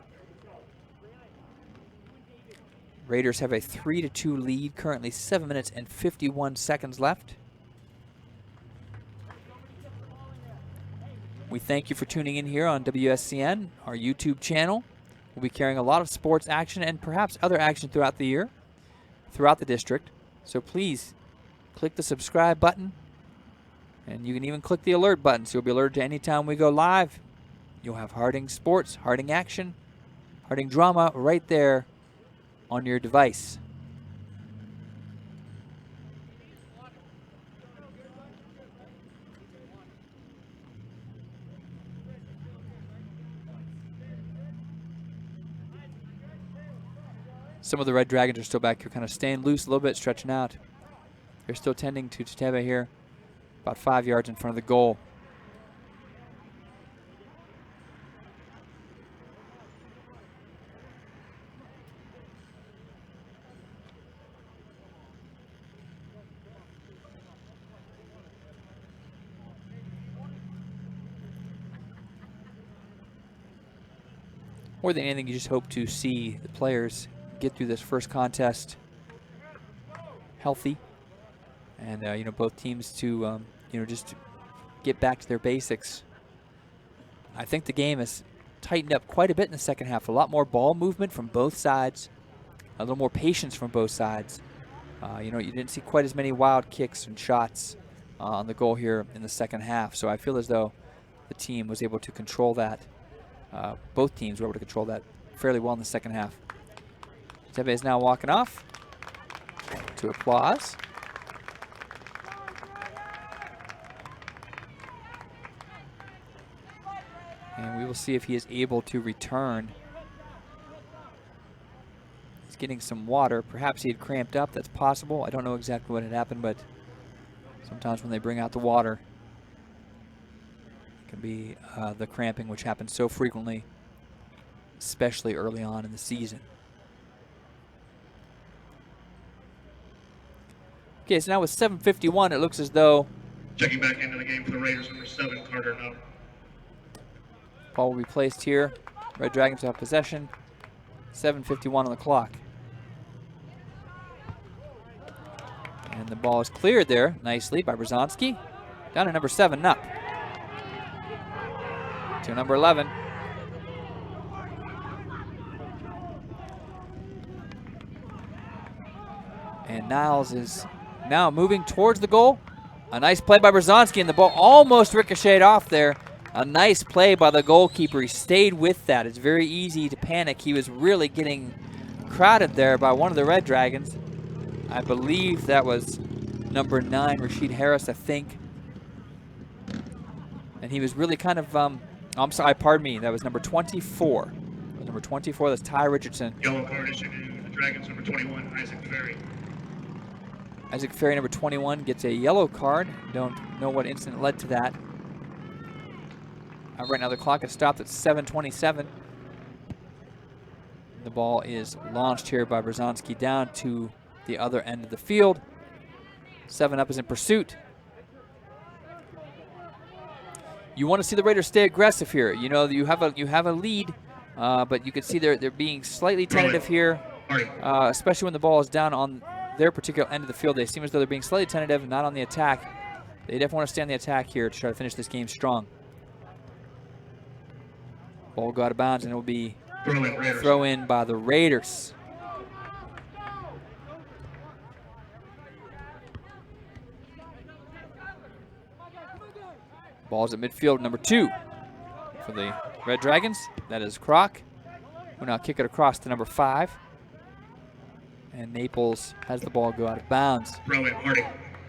Raiders have a 3-2 lead, currently 7 minutes and 51 seconds left. We thank you for tuning in here on WSCN, our YouTube channel. We'll be carrying a lot of sports action and perhaps other action throughout the year, throughout the district. So please click the subscribe button, and you can even click the alert button so you'll be alerted to any time we go live. You'll have Harding sports, Harding action, Harding drama right there on your device. Some of the Red Dragons are still back here, kind of staying loose a little bit, stretching out. They're still tending to Tetebe here, about 5 yards in front of the goal. More than anything, you just hope to see the players get through this first contest healthy, and you know, both teams to you know, just get back to their basics. I think the game has tightened up quite a bit in the second half. A lot more ball movement from both sides, a little more patience from both sides. You know, you didn't see quite as many wild kicks and shots on the goal here in the second half. So I feel as though the team was able to control that. Both teams were able to control that fairly well in the second half. Tetebe is now walking off to applause. And we will see if he is able to return. He's getting some water. Perhaps he had cramped up. That's possible. I don't know exactly what had happened, but sometimes when they bring out the water, it can be the cramping, which happens so frequently, especially early on in the season. Okay, so now with 7:51, it looks as though Checking back into the game for the Raiders, number 7, Carter Nutt. ball will be placed here. Red Dragons have possession. 7:51 on the clock. And the ball is cleared there nicely by Brzezowski. Down to number 7, Nutt. To number 11. And Niles is now moving towards the goal. A nice play by Brzezowski, and the ball almost ricocheted off there. A nice play by the goalkeeper. He stayed with that. It's very easy to panic. He was really getting crowded there by one of the Red Dragons. I believe that was number 9, Rashid Harris, I think. And he was really kind of, I'm sorry, pardon me, that was number 24. That was number 24, that's Ty Richardson. Yellow card issued to the Dragons, number 21, Isaac Ferry. Isaac Ferry, number 21, gets a yellow card. Don't know what incident led to that. Right now the clock has stopped at 7:27. The ball is launched here by Brzezowski down to the other end of the field. 7 Up is in pursuit. You want to see the Raiders stay aggressive here. You know, you have a lead, but you can see they're being slightly tentative here, especially when the ball is down on their particular end of the field. They seem as though they're being slightly tentative and not on the attack. They definitely want to stay on the attack here to try to finish this game strong. Ball will go out of bounds, and it will be throw in by the Raiders. Ball's at midfield, number 2 for the Red Dragons. That is Kroc, who now kick it across to number 5. And Naples has the ball go out of bounds. Throw in, Harding.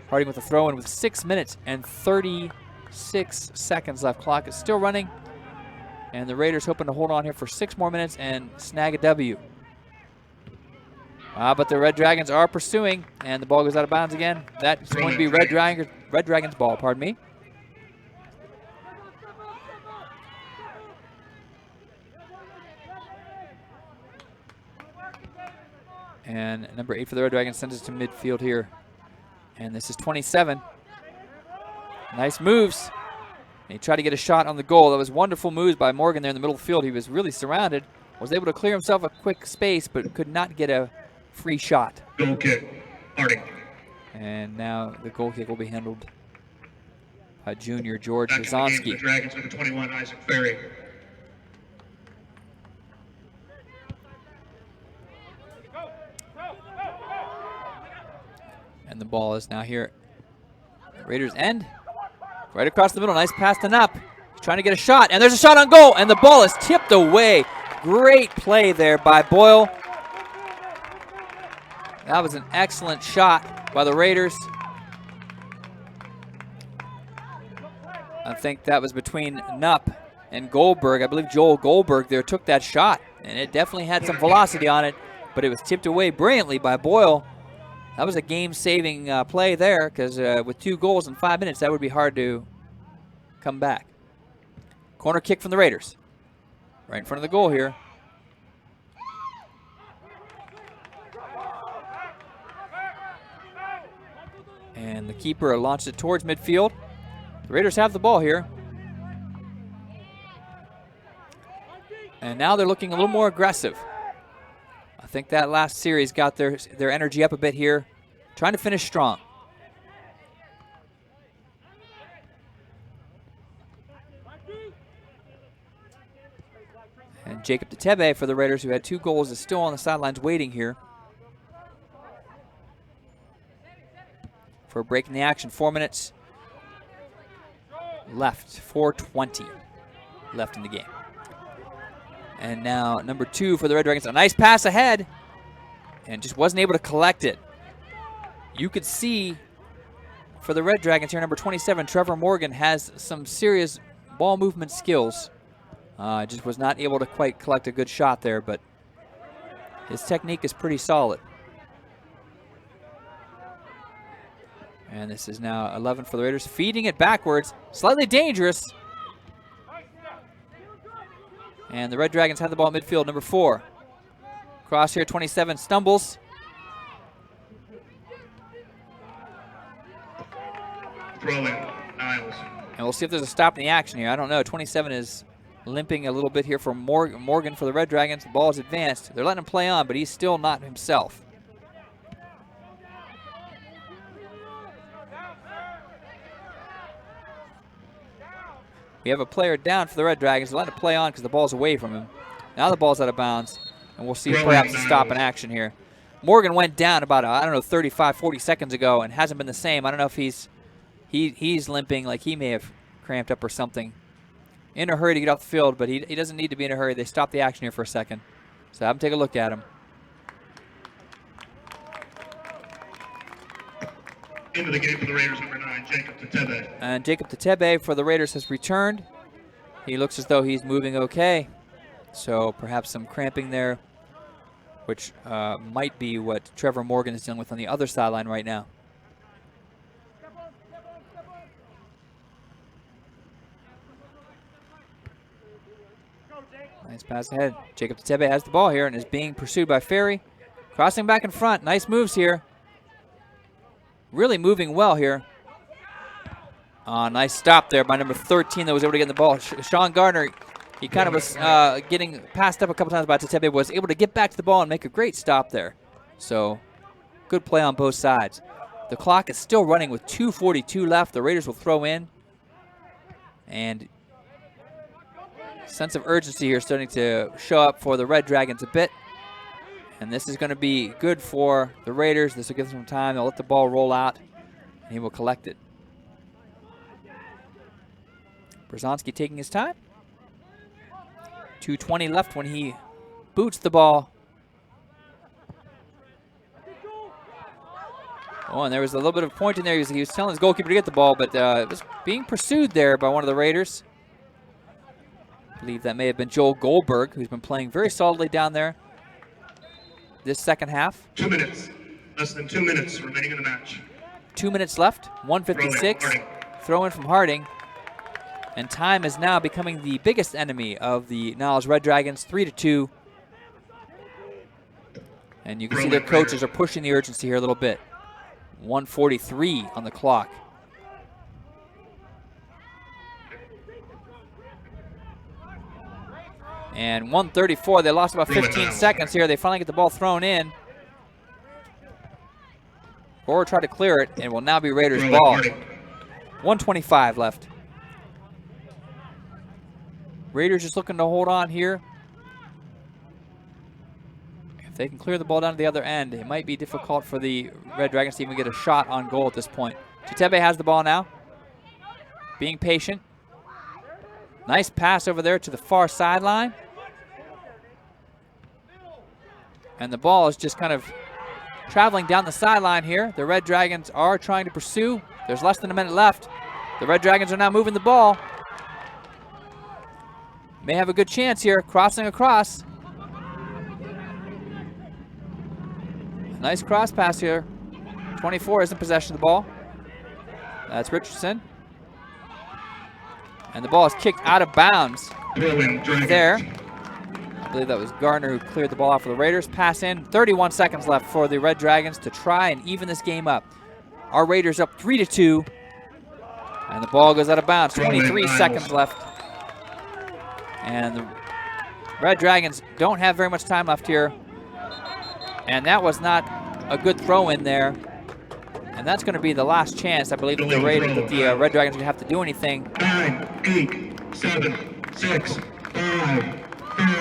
Harding with a throw in with 6 minutes and 36 seconds left. Clock is still running. And the Raiders hoping to hold on here for 6 more minutes and snag a W. But the Red Dragons are pursuing, and the ball goes out of bounds again. That's going to be Red Dragons ball, pardon me. And number 8 for the Red Dragons sends it to midfield here. And this is 27. Nice moves. And he tried to get a shot on the goal. That was wonderful moves by Morgan there in the middle of the field. He was really surrounded. Was able to clear himself a quick space, but could not get a free shot. Goal kick, Harding. And now the goal kick will be handled by junior George Back in the game for Brzezinski. the Dragons, number 21, Isaac Ferry. And the ball is now here at Raiders' end. Right across the middle. Nice pass to Nupp. He's trying to get a shot. And there's a shot on goal. And the ball is tipped away. Great play there by Boyle. That was an excellent shot by the Raiders. I think that was between Nupp and Goldberg. I believe Joel Goldberg there took that shot. And it definitely had some velocity on it. But it was tipped away brilliantly by Boyle. That was a game-saving play there, because with 2 goals in 5 minutes, that would be hard to come back. Corner kick from the Raiders. Right in front of the goal here. And the keeper launched it towards midfield. The Raiders have the ball here. And now they're looking a little more aggressive. I think that last series got their energy up a bit here, trying to finish strong. And Jacob Tetebe for the Raiders, who had 2 goals, is still on the sidelines waiting here for a break in the action. 4 minutes left, 4:20 left in the game. And now number 2 for the Red Dragons. A nice pass ahead. And just wasn't able to collect it. You could see for the Red Dragons here, number 27, Trevor Morgan has some serious ball movement skills. Just was not able to quite collect a good shot there, but his technique is pretty solid. And this is now 11 for the Raiders. Feeding it backwards. Slightly dangerous. And the Red Dragons have the ball at midfield, number 4. Cross here, 27, stumbles. Throw in, Niles. And we'll see if there's a stop in the action here. I don't know. 27 is limping a little bit here for Morgan for the Red Dragons. The ball is advanced. They're letting him play on, but he's still not himself. We have a player down for the Red Dragons. They're letting him play on because the ball's away from him. Now the ball's out of bounds, and we'll see perhaps a stop in action here. Morgan went down about, 35, 40 seconds ago and hasn't been the same. I don't know if he's limping, like he may have cramped up or something. In a hurry to get off the field, but he doesn't need to be in a hurry. They stopped the action here for a second. So have him take a look at him. Into the game for the Raiders, number 9, Jacob Tetebe. And Jacob Tetebe for the Raiders has returned. He looks as though he's moving okay. So perhaps some cramping there, which might be what Trevor Morgan is dealing with on the other sideline right now. Nice pass ahead. Jacob Tetebe has the ball here and is being pursued by Ferry. Crossing back in front. Nice moves here. Really moving well here. Nice stop there by number 13 that was able to get in the ball. Sean Gardner, he kind of was getting passed up a couple times by Tetebe, was able to get back to the ball and make a great stop there. So, good play on both sides. The clock is still running with 2:42 left. The Raiders will throw in. And sense of urgency here starting to show up for the Red Dragons a bit. And this is going to be good for the Raiders. This will give them some time. They'll let the ball roll out, and he will collect it. Brzezinski taking his time. 2:20 left when he boots the ball. Oh, and there was a little bit of point in there. He was telling his goalkeeper to get the ball, but it was being pursued there by one of the Raiders. I believe that may have been Joel Goldberg, who's been playing very solidly down there this second half. 2 minutes. Less than 2 minutes remaining in the match. 2 minutes left, 1:56. Throw in from Harding. And time is now becoming the biggest enemy of the Niles Red Dragons, 3-2. And you can see their coaches are pushing the urgency here a little bit. 1:43 on the clock. And 1:34, they lost about 15 seconds here. They finally get the ball thrown in. Or try to clear it, and will now be Raiders' ball. 1:25 left. Raiders just looking to hold on here. If they can clear the ball down to the other end, it might be difficult for the Red Dragons to even get a shot on goal at this point. Chitebe has the ball now. Being patient. Nice pass over there to the far sideline. And the ball is just kind of traveling down the sideline here. The Red Dragons are trying to pursue. There's less than a minute left. The Red Dragons are now moving the ball. May have a good chance here, crossing across. Nice cross pass here. 24 is in possession of the ball. That's Richardson. And the ball is kicked out of bounds there. I believe that was Gardner who cleared the ball off for the Raiders. Pass in, 31 seconds left for the Red Dragons to try and even this game up. Our Raiders up 3-2. And the ball goes out of bounds, 23 seconds left. And the Red Dragons don't have very much time left here. And that was not a good throw in there. And that's going to be the last chance, I believe, that the Red Dragons are going to have to do anything. 9, 8, 7, 6, 5.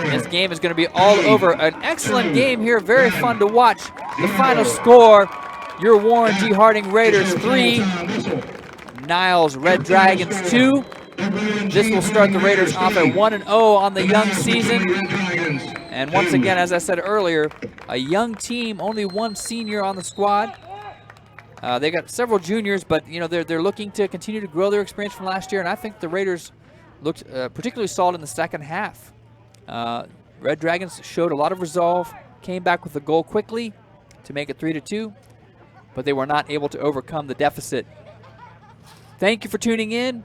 This game is going to be all over. An excellent game here, very fun to watch. The final score, your Warren G. Harding Raiders 3, Niles Red Dragons 2. This will start the Raiders off at 1-0 on the young season. And once again, as I said earlier, a young team, only one senior on the squad. They got several juniors, but you know they're looking to continue to grow their experience from last year. And I think the Raiders looked particularly solid in the second half. Red Dragons showed a lot of resolve, came back with a goal quickly to make it 3-2, but they were not able to overcome the deficit. Thank you for tuning in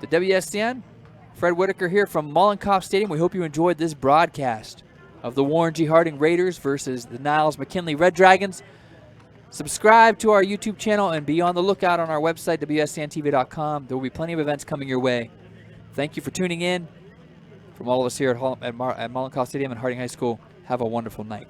to WSCN. Fred Whitaker here from Mollenkopf Stadium. We hope you enjoyed this broadcast of the Warren G. Harding Raiders versus the Niles McKinley Red Dragons. Subscribe to our YouTube channel and be on the lookout on our website, WSCNTV.com. There will be plenty of events coming your way. Thank you for tuning in. From all of us here at Mollenkopf Stadium and Harding High School, have a wonderful night.